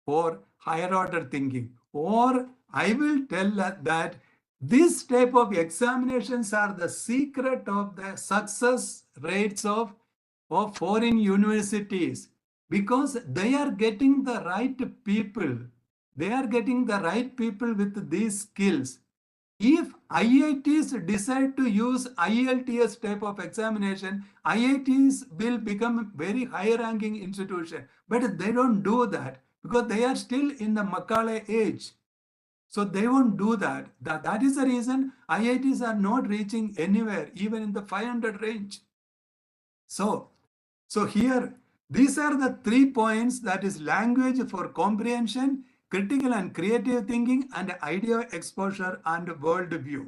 for higher order thinking. Or I will tell that this type of examinations are the secret of the success rates of foreign universities, because they are getting the right people. They are getting the right people with these skills. If IITs decide to use IELTS type of examination, IITs will become very high ranking institution. But they don't do that because they are still in the Macaulay age. So they won't do that. That is the reason IITs are not reaching anywhere, even in the 500 range. So here, these are the 3 points, that is language for comprehension, critical and creative thinking, and idea exposure and worldview.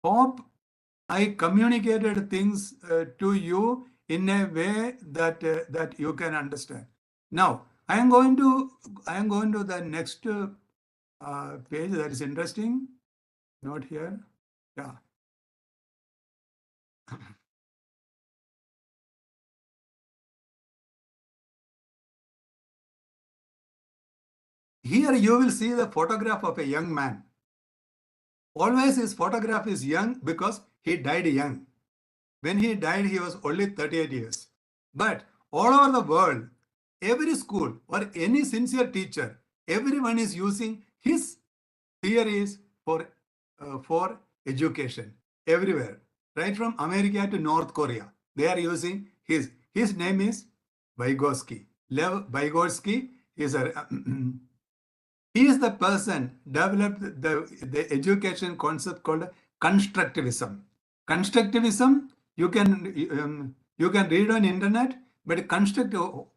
Hope I communicated things to you in a way that you can understand. Now, I am going to the next page that is interesting. Not here. Yeah. Here you will see the photograph of a young man. Always his photograph is young because he died young. When he died, he was only 38 years. But all over the world, every school or any sincere teacher, everyone is using his theories for education everywhere, right from America to North Korea. They are using his name is Vygotsky. Lev Vygotsky is a he is the person developed the education concept called constructivism. Constructivism, you can read on internet, but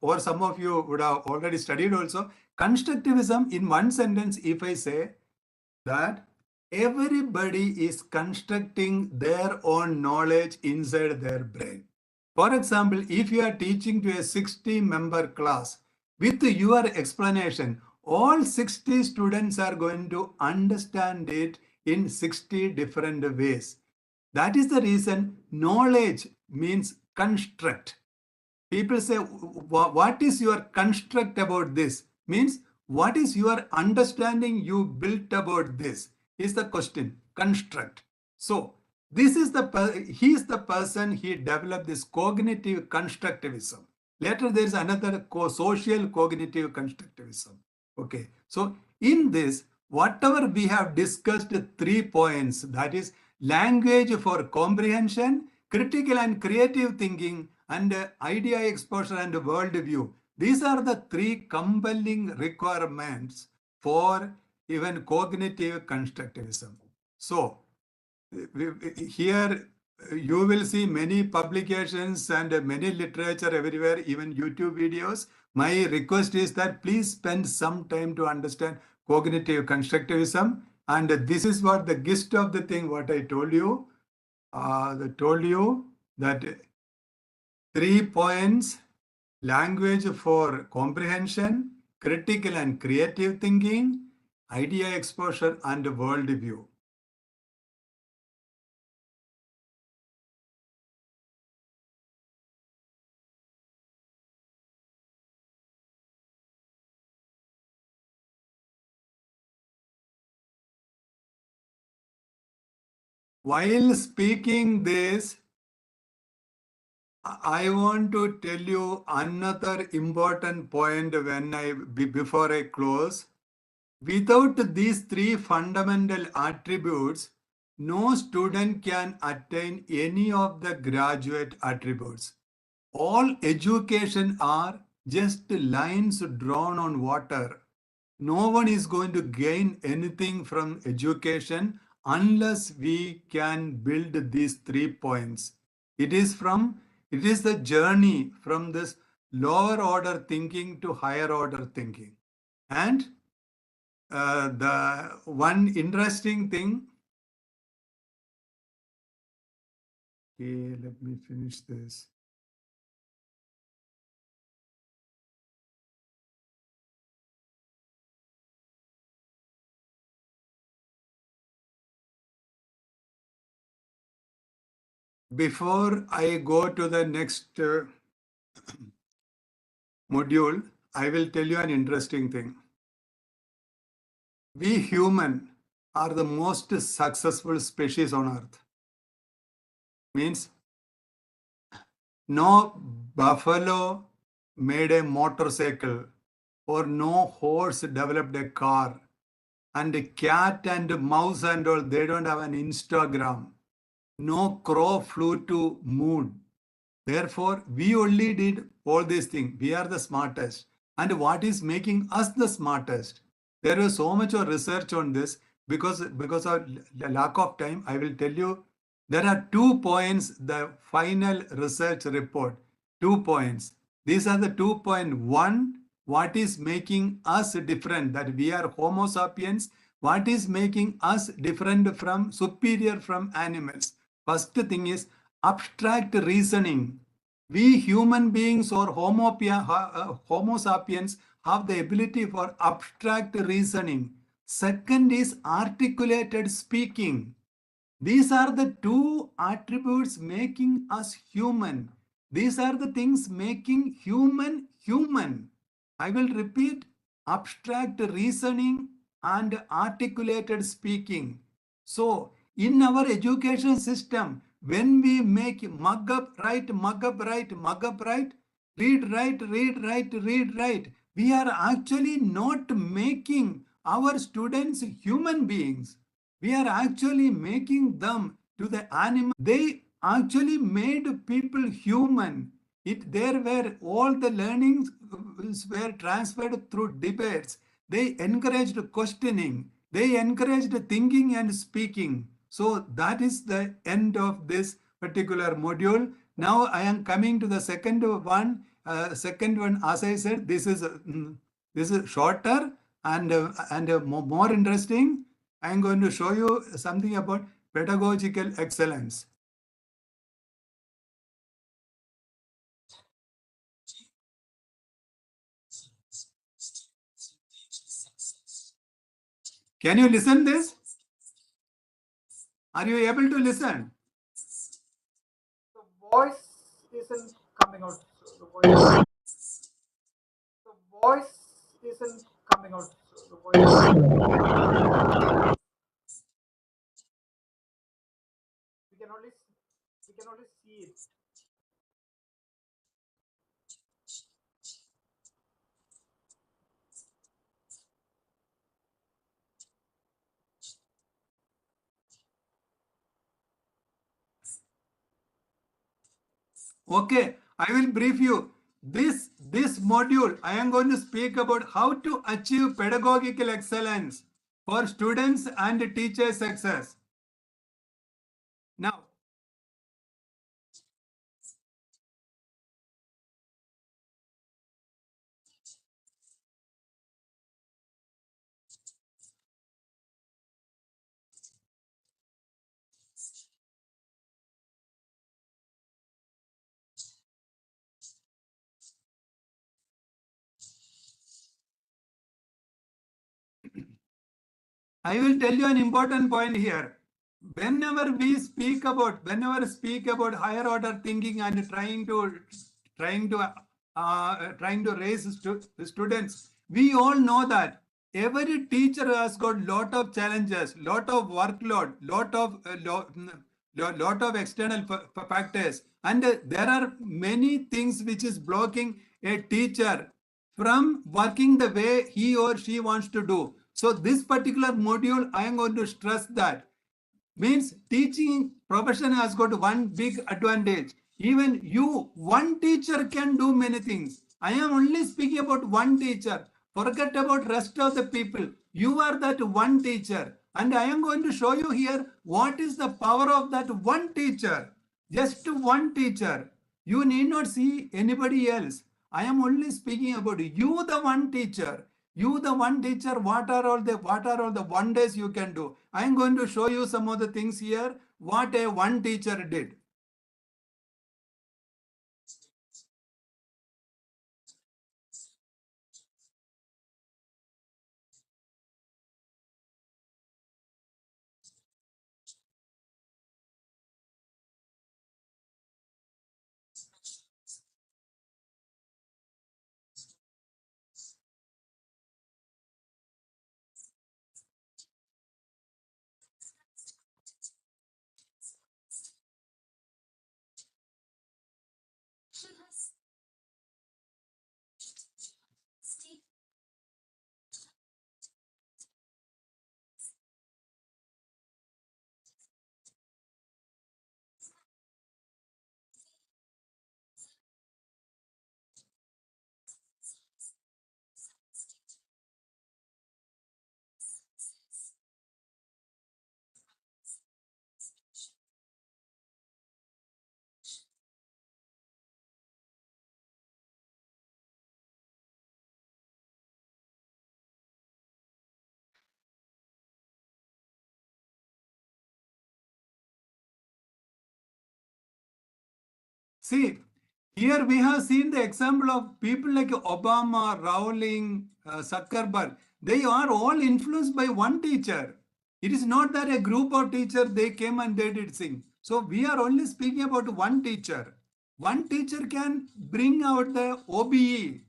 or some of you would have already studied also. Constructivism, in one sentence, if I say that everybody is constructing their own knowledge inside their brain. For example, if you are teaching to a 60-member class, with your explanation, all 60 students are going to understand it in 60 different ways. That is the reason knowledge means construct. People say, what is your construct about this? Means, what is your understanding you built about this? Is the question. Construct. So, this is he is the person, he developed this cognitive constructivism. Later, there is another social cognitive constructivism. Okay. So, in this, whatever we have discussed 3 points, that is language for comprehension, critical and creative thinking, and idea exposure and worldview. These are the 3 compelling requirements for even cognitive constructivism. So here you will see many publications and many literature everywhere, even YouTube videos. My request is that please spend some time to understand cognitive constructivism. And this is what the gist of the thing, what I told you. I told you that 3 points: language for comprehension, critical and creative thinking, idea exposure, and worldview. While speaking this, I want to tell you another important point before I close. Without these 3 fundamental attributes, no student can attain any of the graduate attributes. All education are just lines drawn on water. No one is going to gain anything from education unless we can build these 3 points. It is the journey from this lower order thinking to higher order thinking. And the one interesting thing, okay, let me finish this. Before I go to the next module, I will tell you an interesting thing. We human are the most successful species on earth. Means no buffalo made a motorcycle or no horse developed a car, and a cat and mouse and all, they don't have an Instagram. No crow flew to moon. Therefore, we only did all these things. We are the smartest. And what is making us the smartest? There is so much of research on this. Because of the lack of time, I will tell you, there are 2 points, the final research report. 2 points. These are the 2.1. What is making us different? That we are Homo sapiens. What is making us different from, superior from animals? First thing is abstract reasoning. We human beings or Homo sapiens have the ability for abstract reasoning. Second is articulated speaking. These are the 2 attributes making us human. These are the things making human human. I will repeat: abstract reasoning and articulated speaking. So, in our education system, when we make mug up right, mug up right, mug up right, read right, read right, read right, we are actually not making our students human beings. We are actually making them to the animal. They actually made people human. There were all the learnings were transferred through debates. They encouraged questioning. They encouraged thinking and speaking. So that is the end of this particular module. Now I am coming to the second one. As I said, this is shorter and more interesting. I am going to show you something about pedagogical excellence. Can you listen this? Are you able to listen? The voice isn't coming out. The voice isn't coming out. The voice. We can only see it. Okay, I will brief you. This module, I am going to speak about how to achieve pedagogical excellence for students and teachers' success. Now, I will tell you an important point here. Whenever speak about higher order thinking and trying to raise students, we all know that every teacher has got lot of challenges, lot of workload, lot of external factors, and there are many things which is blocking a teacher from working the way he or she wants to do. So this particular module, I am going to stress that means teaching profession has got one big advantage. Even you, one teacher can do many things. I am only speaking about one teacher. Forget about rest of the people. You are that one teacher. And I am going to show you here what is the power of that one teacher. Just one teacher. You need not see anybody else. I am only speaking about you, the one teacher. You, the one teacher, what are all the wonders you can do? I am going to show you some of the things here, what a one teacher did. See, here we have seen the example of people like Obama, Rowling, Zuckerberg. They are all influenced by one teacher. It is not that a group of teachers, they came and they did sing. So we are only speaking about one teacher. One teacher can bring out the OBE.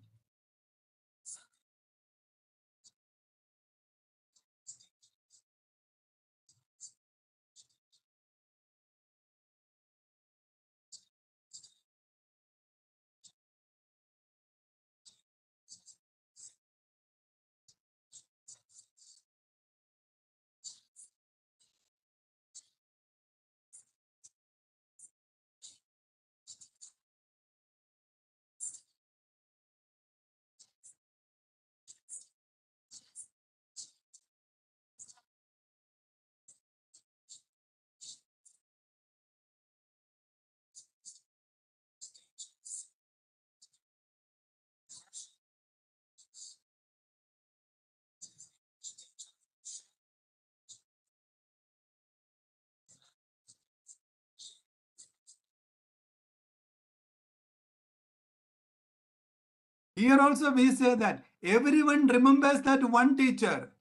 Here also we say that everyone remembers that one teacher.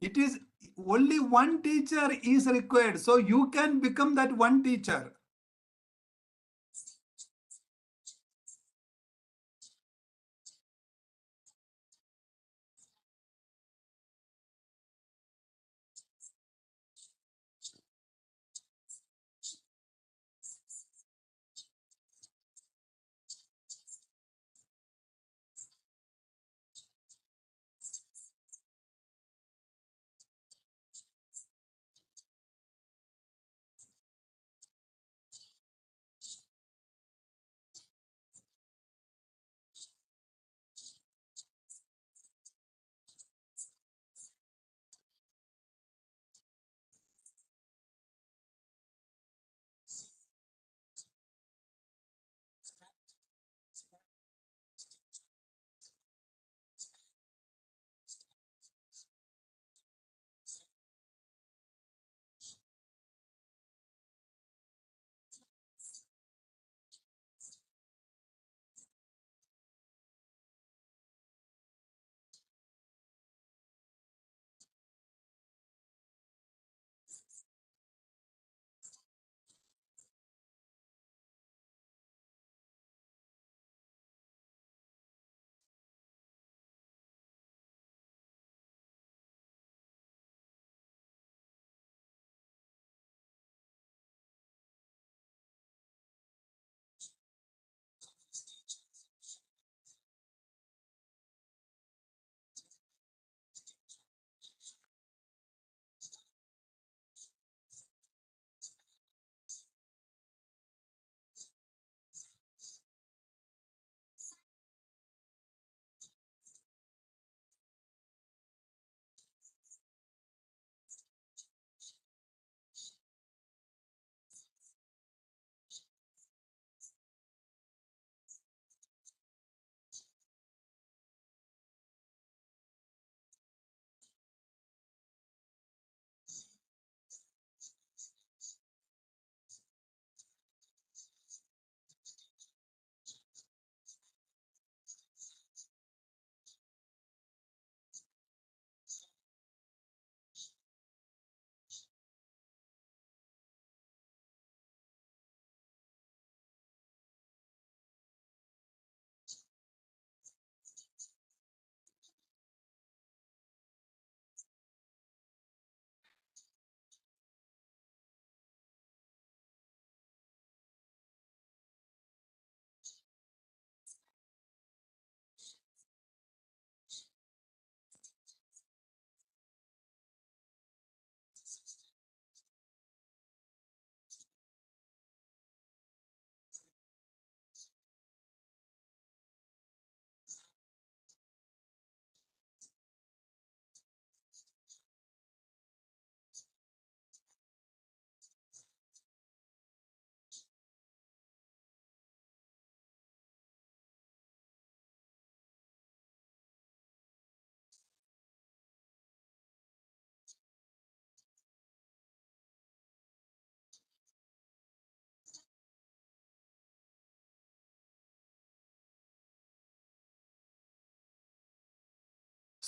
It is only one teacher is required. So you can become that one teacher.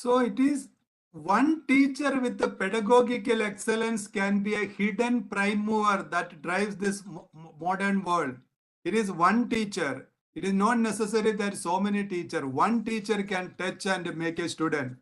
So it is one teacher with the pedagogical excellence can be a hidden prime mover that drives this modern world. It is one teacher. It is not necessary that so many teachers. One teacher can touch and make a student.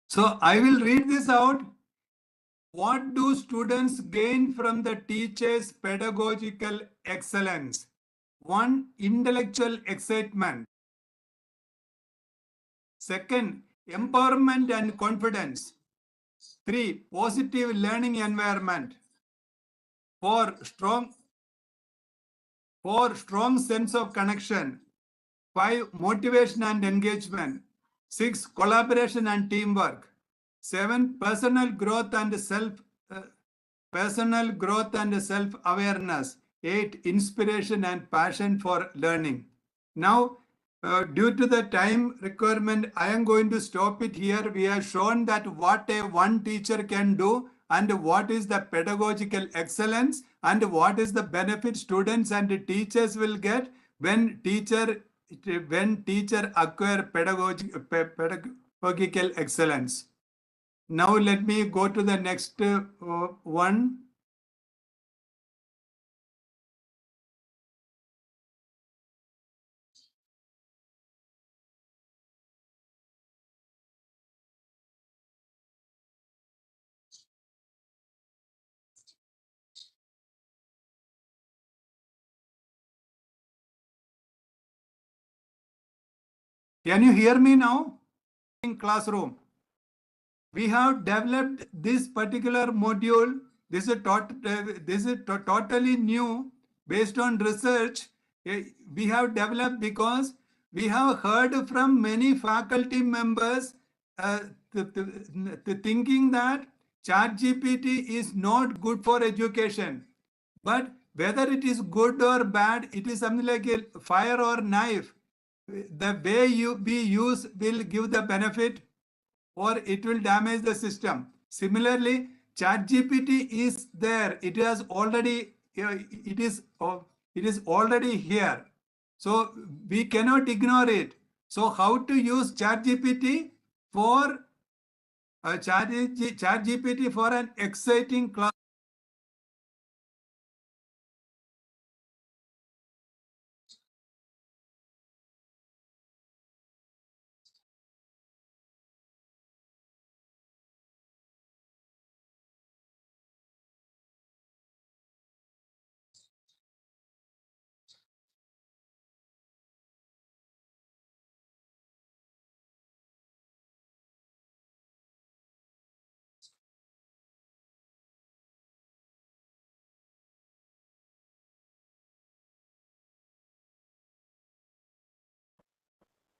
So I will read this out. What do students gain from the teacher's pedagogical excellence? 1. Intellectual excitement. Second, empowerment and confidence. 3. Positive learning environment. 4. Strong sense of connection. 5. Motivation and engagement. 6. Collaboration and teamwork. 7. Personal growth and self-awareness. 8. Inspiration and passion for learning. Now, due to the time requirement, I am going to stop it here. We have shown that what a one teacher can do and what is the pedagogical excellence and what is the benefit students and teachers will get when teacher acquire pedagogical excellence. Now let me go to the next one. Can you hear me now? In classroom, we have developed this particular module. This is totally new based on research. We have developed because we have heard from many faculty members thinking that ChatGPT is not good for education. But whether it is good or bad, it is something like a fire or knife. The way we use will give the benefit or it will damage the system. Similarly, ChatGPT is there. It has already it is already here. So we cannot ignore it. So how to use ChatGPT for ChatGPT for an exciting class?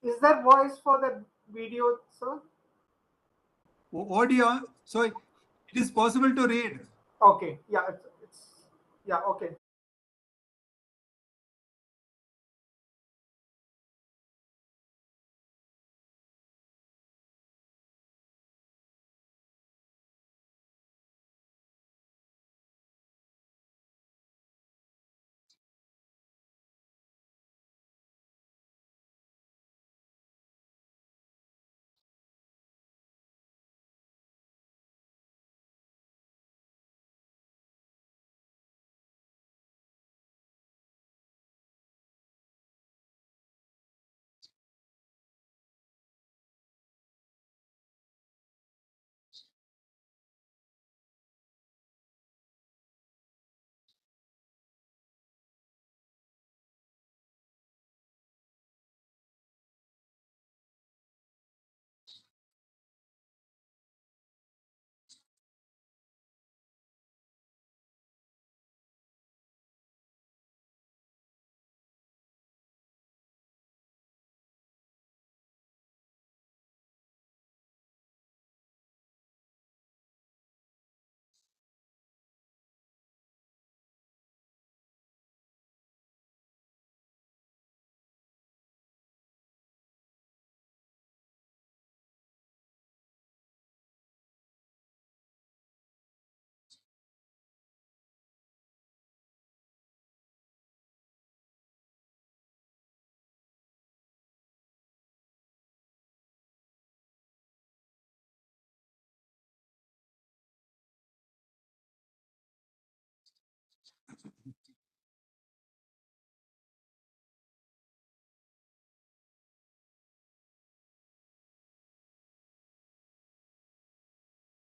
Is there voice for the video, sir? Audio. So it is possible to read. Okay, yeah, it's yeah, okay.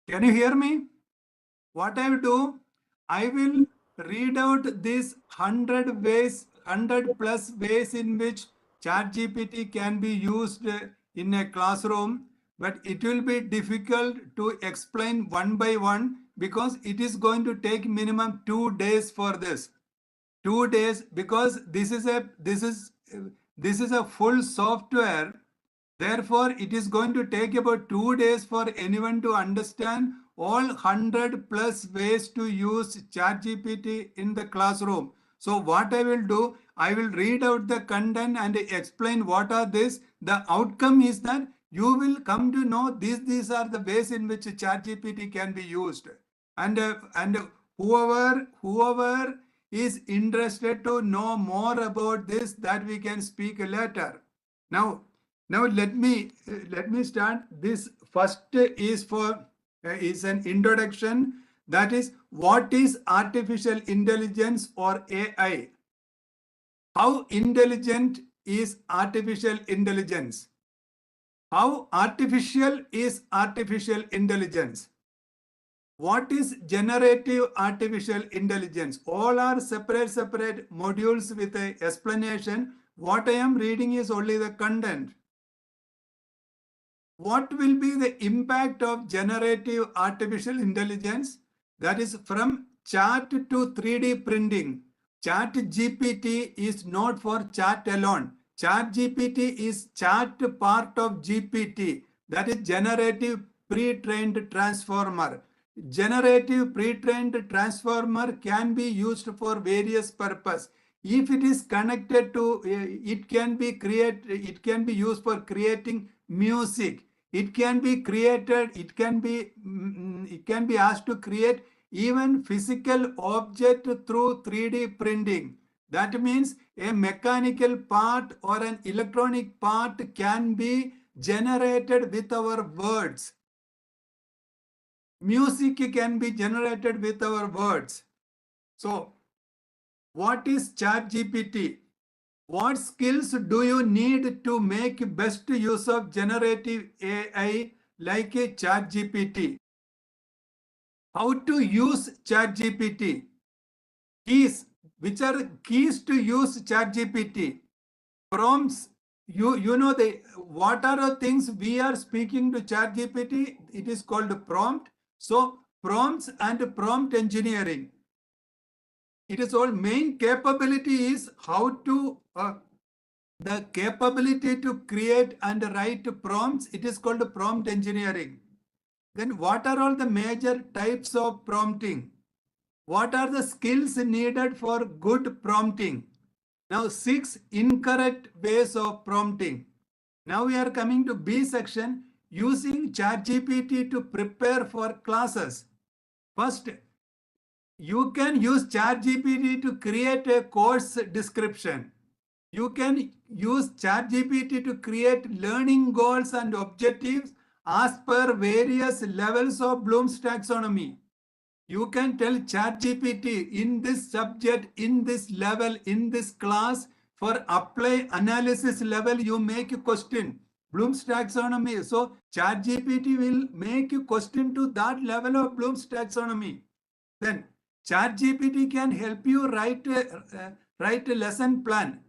Can you hear me? What I will do, I will read out these 100 ways, 100 plus ways in which ChatGPT can be used in a classroom, but it will be difficult to explain one by one because it is going to take minimum 2 days for this. 2 days, because this is a full software. Therefore, it is going to take about 2 days for anyone to understand all 100 plus ways to use ChatGPT in the classroom. So what I will do, I will read out the content and explain what are this. The outcome is that you will come to know these are the ways in which ChatGPT can be used. And whoever is interested to know more about this, that we can speak later. Now let me start. This first is for is an introduction. That is, what is artificial intelligence or AI? How intelligent is artificial intelligence? How artificial is artificial intelligence? What is generative artificial intelligence? All are separate modules with an explanation. What I am reading is only the content. What will be the impact of generative artificial intelligence? That is, from chat to 3D printing. Chat GPT is not for chat alone. Chat GPT is chat part of GPT. That is generative pre-trained transformer. Generative pre-trained transformer can be used for various purposes. If it is connected to, it can be used for creating music. It can be created, it can be asked to create even physical object through 3D printing. That means a mechanical part or an electronic part can be generated with our words. Music can be generated with our words. So, what is ChatGPT? What skills do you need to make best use of generative AI like a ChatGPT? How to use ChatGPT? Keys. Which are keys to use ChatGPT? Prompts. You know what are the things we are speaking to ChatGPT? It is called prompt. So prompts and prompt engineering. It is all main capability is how to the capability to create and write prompts. It is called prompt engineering. Then what are all the major types of prompting? What are the skills needed for good prompting? Now 6 incorrect ways of prompting. Now we are coming to B section, using ChatGPT to prepare for classes. First, you can use ChatGPT to create a course description. You can use ChatGPT to create learning goals and objectives as per various levels of Bloom's taxonomy. You can tell ChatGPT in this subject, in this level, in this class, for apply analysis level, you make a question. Bloom's taxonomy. So ChatGPT will make a question to that level of Bloom's taxonomy. Then ChatGPT can help you write a lesson plan.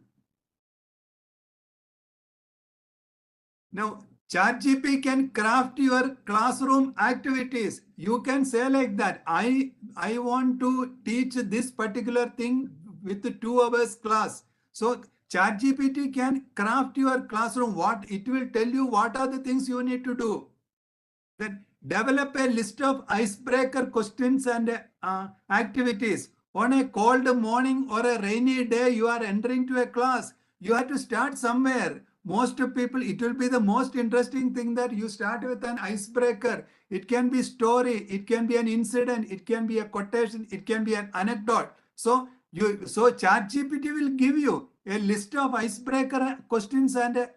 Now, ChatGPT can craft your classroom activities. You can say like that, I want to teach this particular thing with 2 hours class. So ChatGPT can craft your classroom. What it will tell you what are the things you need to do. Then develop a list of icebreaker questions and activities. On a cold morning or a rainy day, you are entering to a class. You have to start somewhere. Most people, it will be the most interesting thing that you start with an icebreaker. It can be story, it can be an incident, it can be a quotation, it can be an anecdote. So ChatGPT will give you a list of icebreaker questions and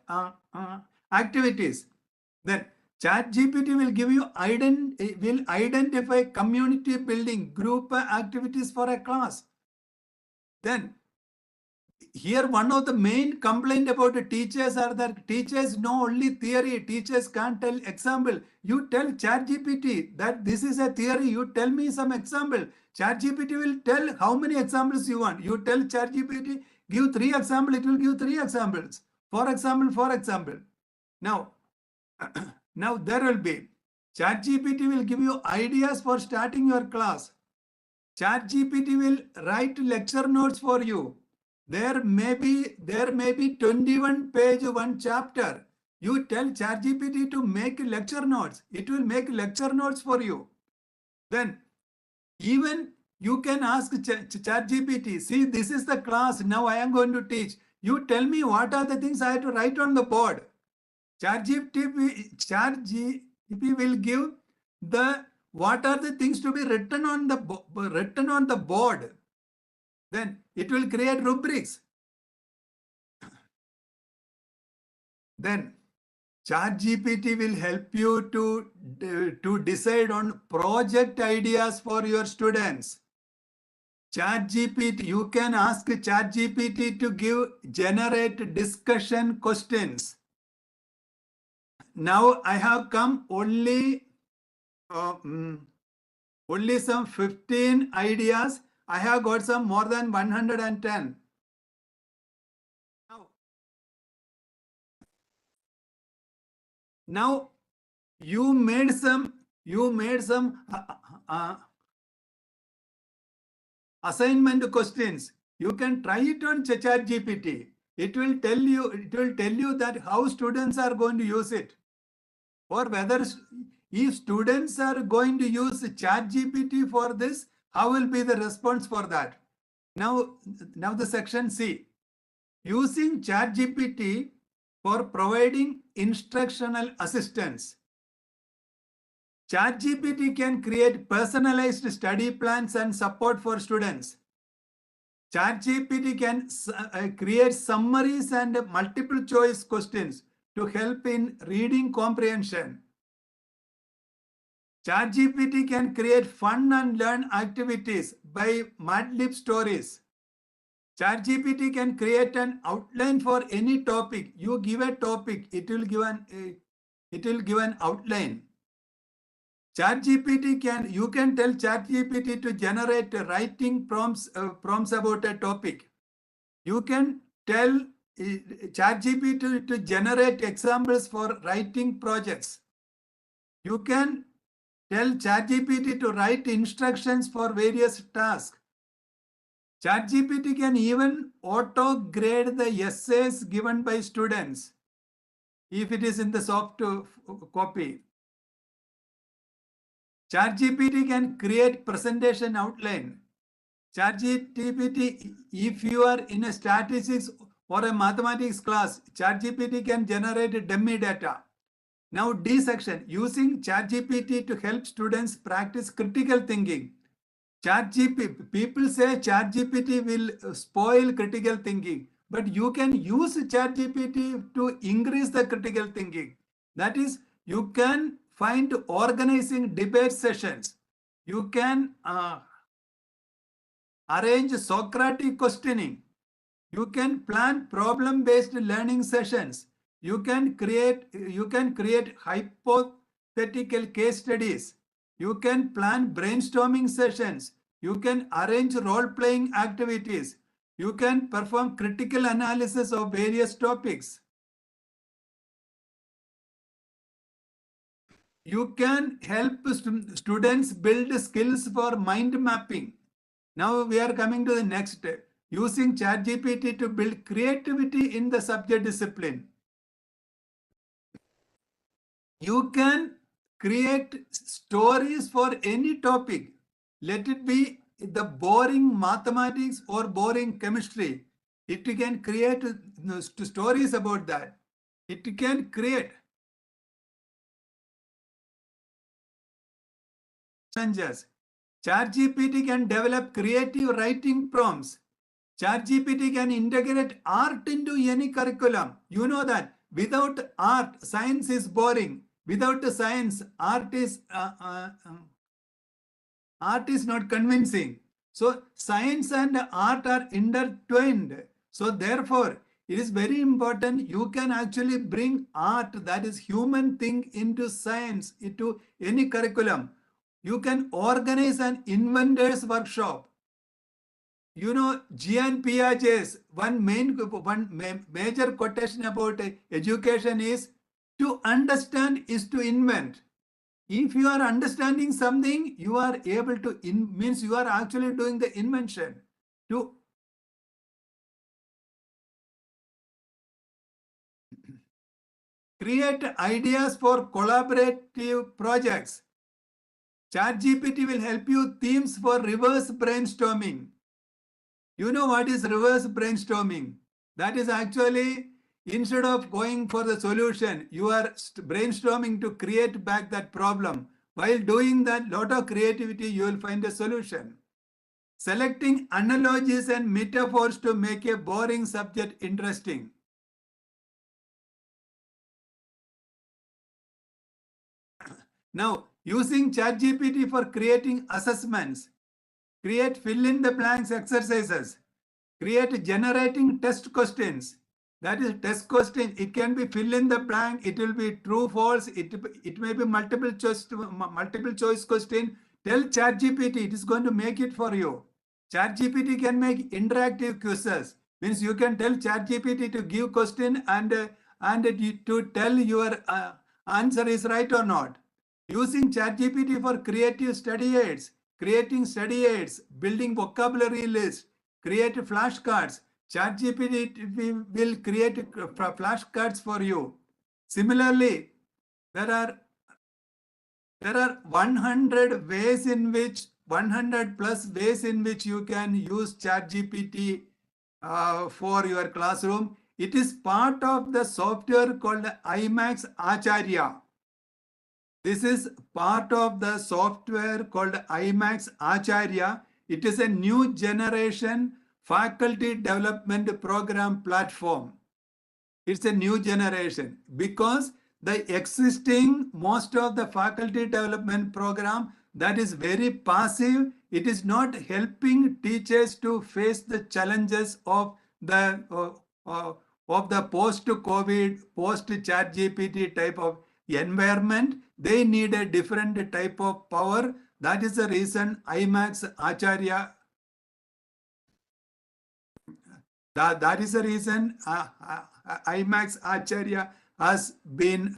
activities. Then ChatGPT will give you will identify community building group activities for a class. Then here one of the main complaint about the teachers are that teachers know only theory. Teachers can't tell example. You tell ChatGPT that this is a theory. You tell me some example. ChatGPT will tell how many examples you want. You tell ChatGPT, give 3 examples, it will give 3 examples. For example. Now, now there will be ChatGPT will give you ideas for starting your class. ChatGPT will write lecture notes for you. There may be 21 page one chapter. You tell ChatGPT to make lecture notes. It will make lecture notes for you. Then even you can ask ChatGPT, see, this is the class. Now I am going to teach. You tell me what are the things I have to write on the board. ChatGPT will give the what are the things to be written on the board. Then it will create rubrics. Then ChatGPT will help you to decide on project ideas for your students. ChatGPT, you can ask ChatGPT to generate discussion questions. Now I have come only some 15 ideas. I have got some more than 110. Now you made some assignment questions. You can try it on ChatGPT. It will tell you that how students are going to use it, or whether if students are going to use ChatGPT for this, how will be the response for that? Now the section C, using ChatGPT for providing instructional assistance. ChatGPT can create personalized study plans and support for students. ChatGPT can create summaries and multiple choice questions to help in reading comprehension. ChatGPT can create fun and learn activities by Madlib stories. ChatGPT can create an outline for any topic. You give a topic, it will give an outline. You can tell ChatGPT to generate writing prompts about a topic. You can tell ChatGPT to generate examples for writing projects. You can tell ChatGPT to write instructions for various tasks. ChatGPT can even auto-grade the essays given by students if it is in the soft copy. ChatGPT can create presentation outline. ChatGPT, if you are in a statistics or a mathematics class, ChatGPT can generate dummy data. Now D section, using ChatGPT to help students practice critical thinking. People say ChatGPT will spoil critical thinking, but you can use ChatGPT to increase the critical thinking. That is, you can find organizing debate sessions. You can arrange Socratic questioning. You can plan problem-based learning sessions. You can create hypothetical case studies. You can plan brainstorming sessions. You can arrange role-playing activities. You can perform critical analysis of various topics. You can help students build skills for mind mapping. Now we are coming to the next step. Using ChatGPT to build creativity in the subject discipline. You can create stories for any topic. Let it be the boring mathematics or boring chemistry. It can create stories about that. It can create challenges. ChatGPT can develop creative writing prompts. ChatGPT can integrate art into any curriculum. You know that without art, science is boring. Without science, art is not convincing. So science and art are intertwined. So therefore, it is very important you can actually bring art, that is human thing, into science, into any curriculum. You can organize an inventors workshop. You know, Jean Piaget's one major quotation about education is, to understand is to invent. If you are understanding something, you are able to, means you are actually doing the invention. To create ideas for collaborative projects. ChatGPT will help you themes for reverse brainstorming. You know what is reverse brainstorming? That is actually, instead of going for the solution, you are brainstorming to create back that problem. While doing that, lot of creativity, you will find a solution. Selecting analogies and metaphors to make a boring subject interesting. Now, using ChatGPT for creating assessments, create fill in the blanks exercises, create generating test questions. That is test question. It can be fill in the blank. It will be true, false. It may be multiple choice question. Tell ChatGPT, it is going to make it for you. ChatGPT can make interactive quizzes. Means you can tell ChatGPT to give question and to tell your answer is right or not. Using ChatGPT for creative study aids, creating study aids, building vocabulary list, create flashcards. ChatGPT will create flashcards for you. Similarly, there are 100 ways in which 100 plus ways in which you can use ChatGPT for your classroom. It is part of the software called IMAX Acharya. This is part of the software called IMAX Acharya. It is a new generation faculty development program platform. It's a new generation because the existing most of the faculty development program, that is very passive. It is not helping teachers to face the challenges of the post-COVID, post-ChatGPT type of environment. They need a different type of power. That is the reason IMAX Acharya. That is the reason IMAX Acharya has been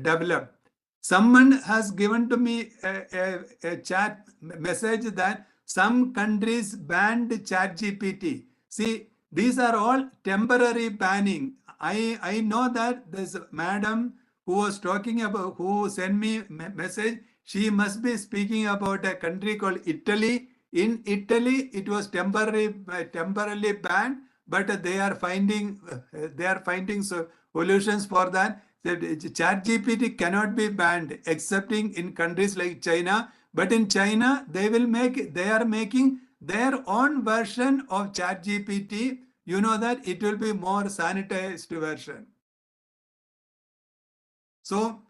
developed. Someone has given to me a chat message that some countries banned ChatGPT. See, these are all temporary banning. I know that this madam who was talking about, who sent me message, she must be speaking about a country called Italy. In Italy, it was temporarily banned, but they are finding solutions for that. ChatGPT cannot be banned, excepting in countries like China. But in China, they are making their own version of ChatGPT. You know that it will be more sanitized version. So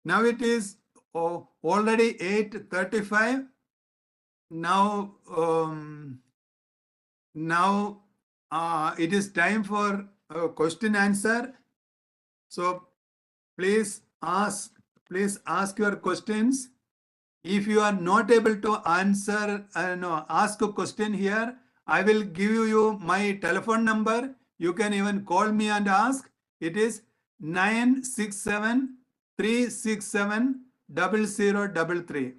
now it is already 8:35. Now, it is time for question answer. So please ask your questions. If you are not able to answer, ask a question here, I will give you my telephone number. You can even call me and ask. It is 967 367 0033.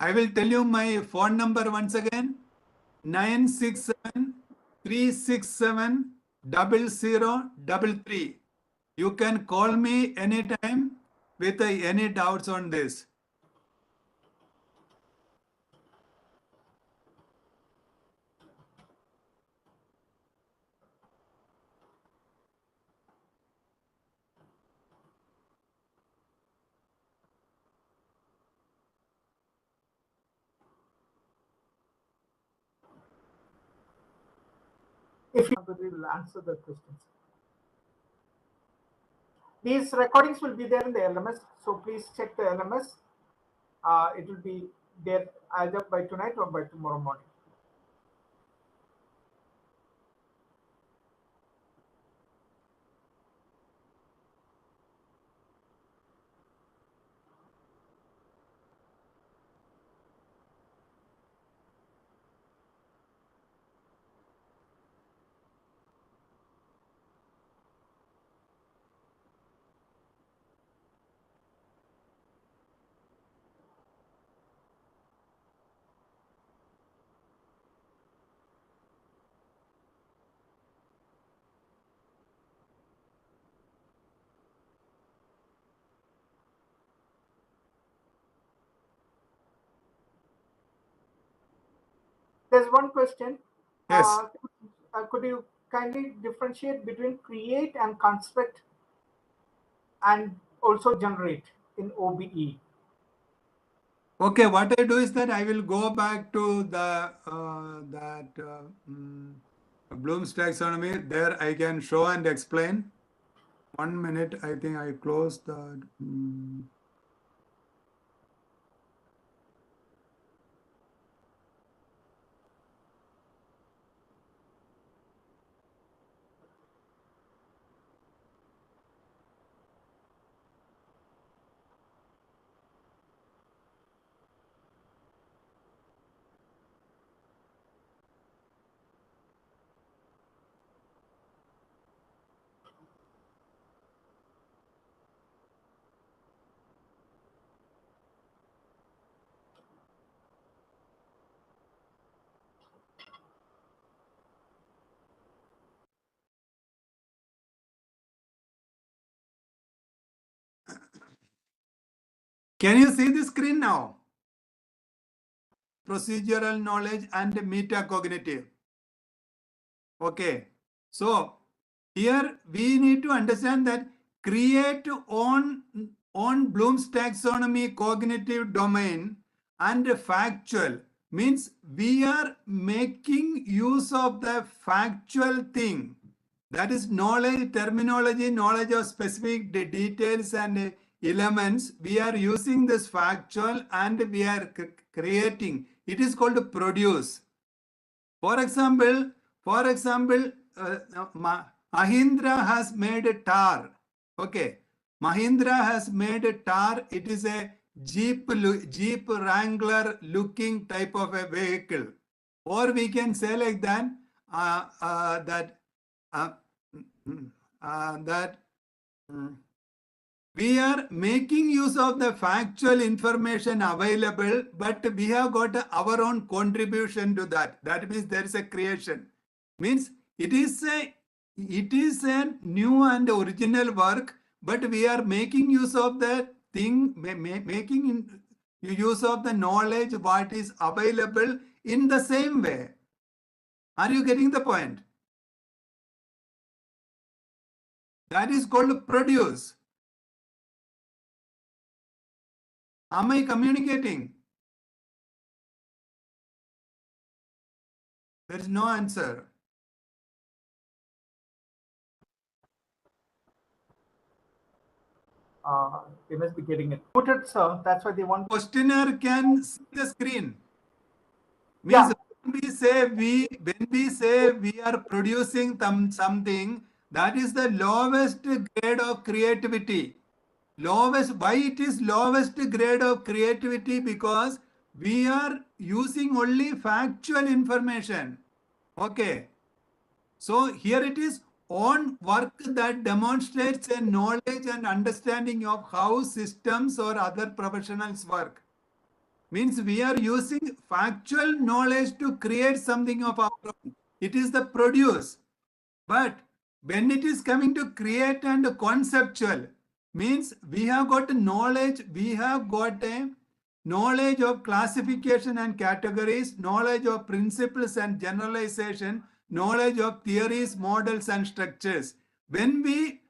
I will tell you my phone number once again, 967 367 0033. You can call me anytime with any doubts on this. if we will answer the questions. These recordings will be there in the LMS, so please check the LMS. It will be there either by tonight or by tomorrow morning. There's one question. Yes. Could you kindly differentiate between create and construct and also generate in OBE? Okay, what I do is that I will go back to the Bloom's taxonomy. There I can show and explain. 1 minute, I think I closed the. Can you see the screen now? Procedural knowledge and metacognitive. Okay. So here we need to understand that create on Bloom's taxonomy cognitive domain and factual means we are making use of the factual thing. That is knowledge, terminology, knowledge of specific details and elements. We are using this factual and we are creating. It is called produce. For example, Mahindra has made a tar. Okay, Mahindra has made a tar. It is a Jeep Wrangler looking type of a vehicle, or we can say like that we are making use of the factual information available, but we have got our own contribution to that. That means there is a creation. Means it is a new and original work, but we are making use of the thing, making use of the knowledge what is available in the same way. Are you getting the point? That is called produce. Am I communicating? There is no answer. They must be getting it. Put it, sir. That's why they want. Questioner can see the screen. Yeah. Means when we say we are producing something, that is the lowest grade of creativity. Why it is lowest grade of creativity? Because we are using only factual information. Okay. So here it is on work that demonstrates a knowledge and understanding of how systems or other professionals work. Means we are using factual knowledge to create something of our own. It is the produce. But when it is coming to create and conceptual, means we have got knowledge, we have got a knowledge of classification and categories, knowledge of principles and generalization, knowledge of theories, models and structures. When we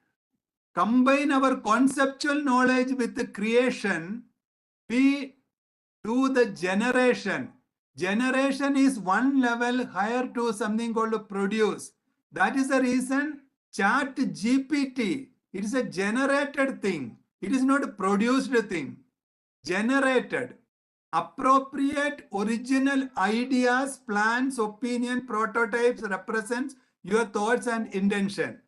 combine our conceptual knowledge with the creation, we do the generation. Generation is one level higher to something called produce. That is the reason Chat GPT, it is a generated thing. It is not a produced thing. Generated. Appropriate original ideas, plans, opinion, prototypes represents your thoughts and intention.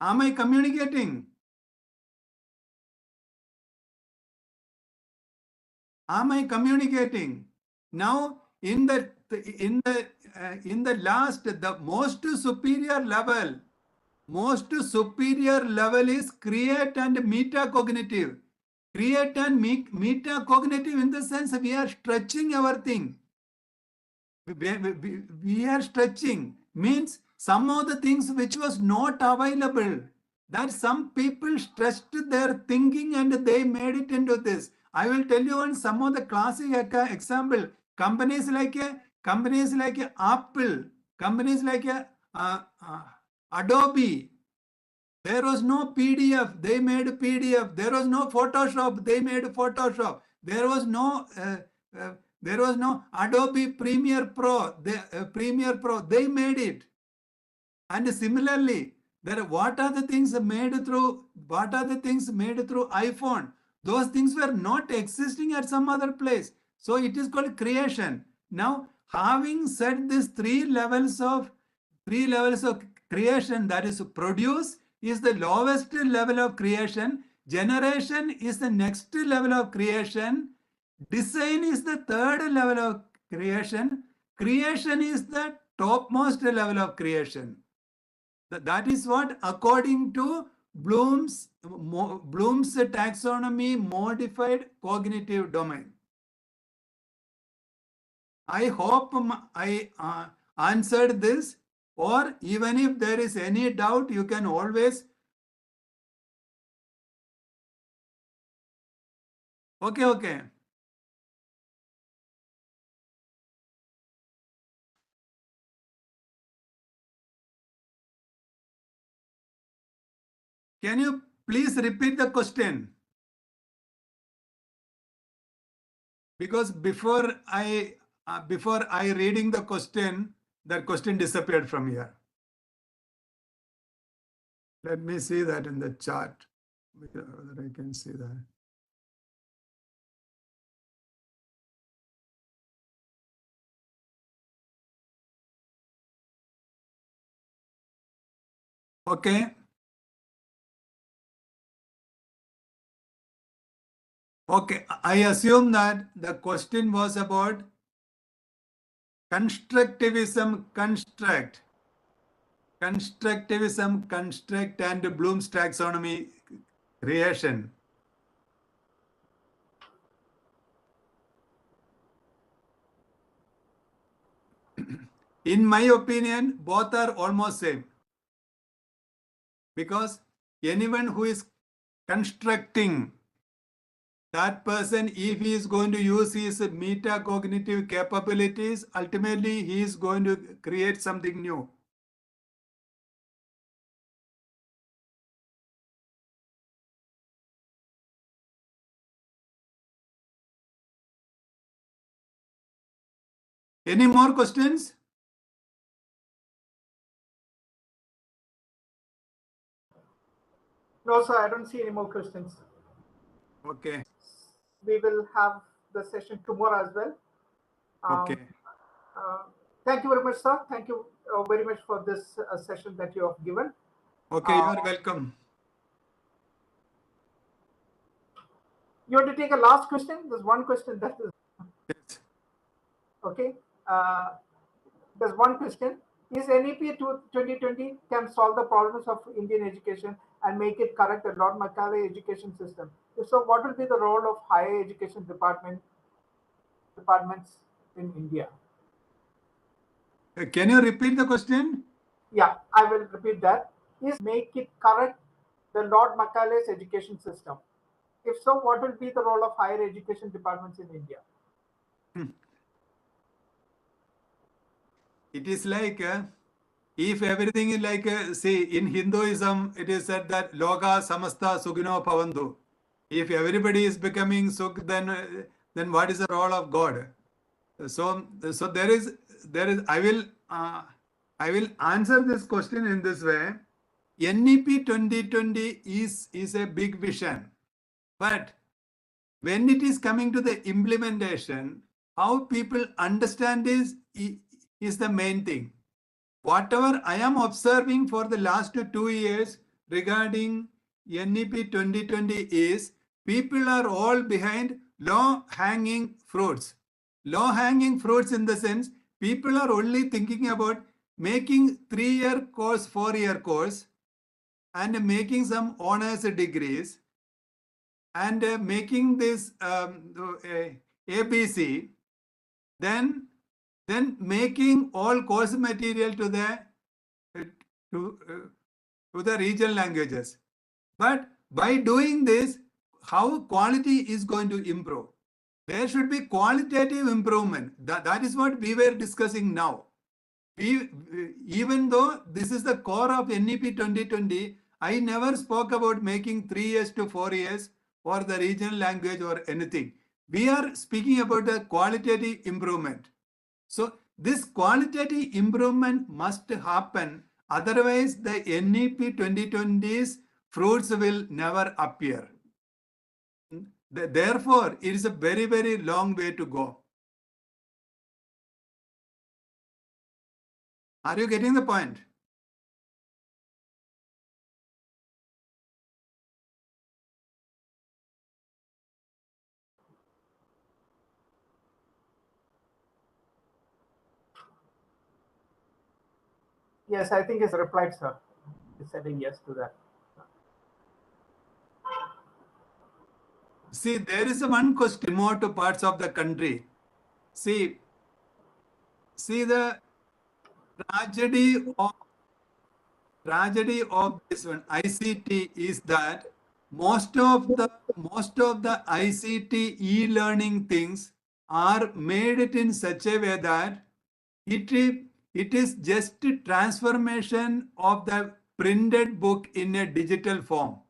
Am I communicating? Am I communicating? Now, in the last, the most superior level is create and metacognitive. Create and metacognitive in the sense we are stretching our thing. We are stretching means some of the things which was not available, that some people stretched their thinking and they made it into this. I will tell you on some of the classic example. Companies like Apple, companies like Adobe. There was no PDF, they made PDF. There was no Photoshop, they made Photoshop. There was no Adobe Premiere Pro, they made it. And similarly, what are the things made through iPhone? Those things were not existing at some other place. So it is called creation. Now, having said these three levels of creation, that is produce is the lowest level of creation, generation is the next level of creation, design is the third level of creation, creation is the topmost level of creation. That is what, according to Bloom's taxonomy, modified cognitive domain. I hope I answered this, or even if there is any doubt, you can always. Okay. Can you please repeat the question? Because before I reading the question, that question disappeared from here. Let me see that in the chart, whether I can see that. Okay. Okay, I assume that the question was about constructivism construct, and Bloom's taxonomy creation. In my opinion, both are almost same. Because anyone who is constructing, that person, if he is going to use his metacognitive capabilities, ultimately he is going to create something new. Any more questions? No, sir, I don't see any more questions. Okay. We will have the session tomorrow as well. Okay. Thank you very much, sir. Thank you very much for this session that you have given. Okay, you are welcome. You want to take a last question? There's one question that is. Yes. Okay. There's one question. Is NEP 2020 can solve the problems of Indian education and make it correct the Lord Macaulay education system? If so, what will be the role of higher education departments in India? Can you repeat the question? Yeah, I will repeat that. Is make it correct the Lord Macaulay's education system? If so, what will be the role of higher education departments in India? It is like, if everything is like, see, in Hinduism, it is said that Loka Samasta Sukhino Bhavantu. If everybody is becoming Sukh, then what is the role of God? So there is, I will I will answer this question in this way. NEP 2020 is a big vision, but when it is coming to the implementation, how people understand is the main thing. Whatever I am observing for the last 2 years regarding NEP 2020 is people are all behind low-hanging fruits. Low-hanging fruits in the sense people are only thinking about making 3-year course, 4-year course, and making some honors degrees, and making this ABC, then making all course material to the regional languages. But by doing this, how quality is going to improve? There should be qualitative improvement. That is what we were discussing now. Even though this is the core of NEP 2020, I never spoke about making 3 years to 4 years for the regional language or anything. We are speaking about the qualitative improvement. So this qualitative improvement must happen. Otherwise, the NEP 2020's fruits will never appear. Therefore, it is a very, very long way to go. Are you getting the point? Yes, I think it's replied, sir. He said a yes to that. See, there is one question more to parts of the country. See the tragedy of this one ICT is that most of the ICT e-learning things are made it in such a way that it is just a transformation of the printed book in a digital form.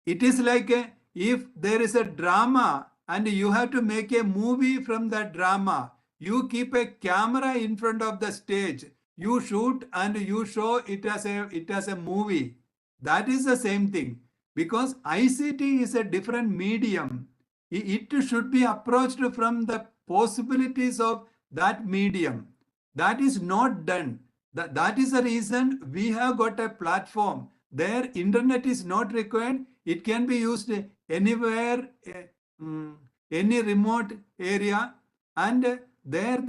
It is like if there is a drama and you have to make a movie from that drama, you keep a camera in front of the stage, you shoot and you show it as a movie. That is the same thing, because ICT is a different medium. It should be approached from the possibilities of that medium. That is not done. That is the reason we have got a platform. There, internet is not required. It can be used anywhere, any remote area, and there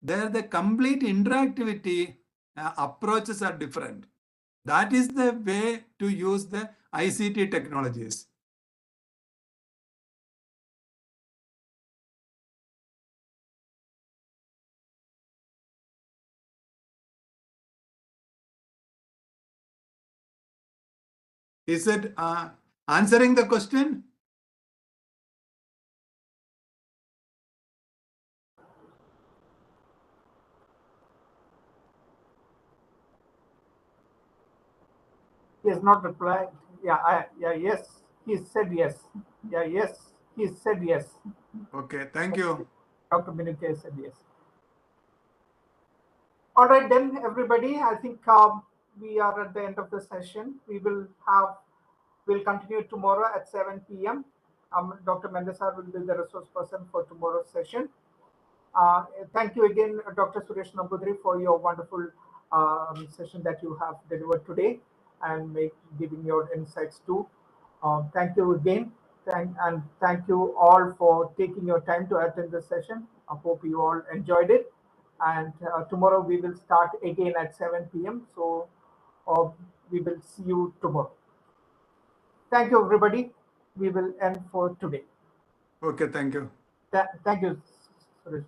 the complete interactivity approaches are different. That is the way to use the ICT technologies. Is it answering the question? He has not replied. Yes. He said yes. Yes. He said yes. Okay, thank you. Dr. Binuke said yes. All right, then, everybody. I think we are at the end of the session. We'll continue tomorrow at 7 p.m. Dr. Mendesar will be the resource person for tomorrow's session. Thank you again, Dr. Suresh Namboothiri, for your wonderful session that you have delivered today and giving your insights too. Thank you again. Thank you all for taking your time to attend this session. I hope you all enjoyed it. And tomorrow we will start again at 7 p.m. So we will see you tomorrow. Thank you, everybody. We will end for today. Okay, thank you. Thank you, Suresh.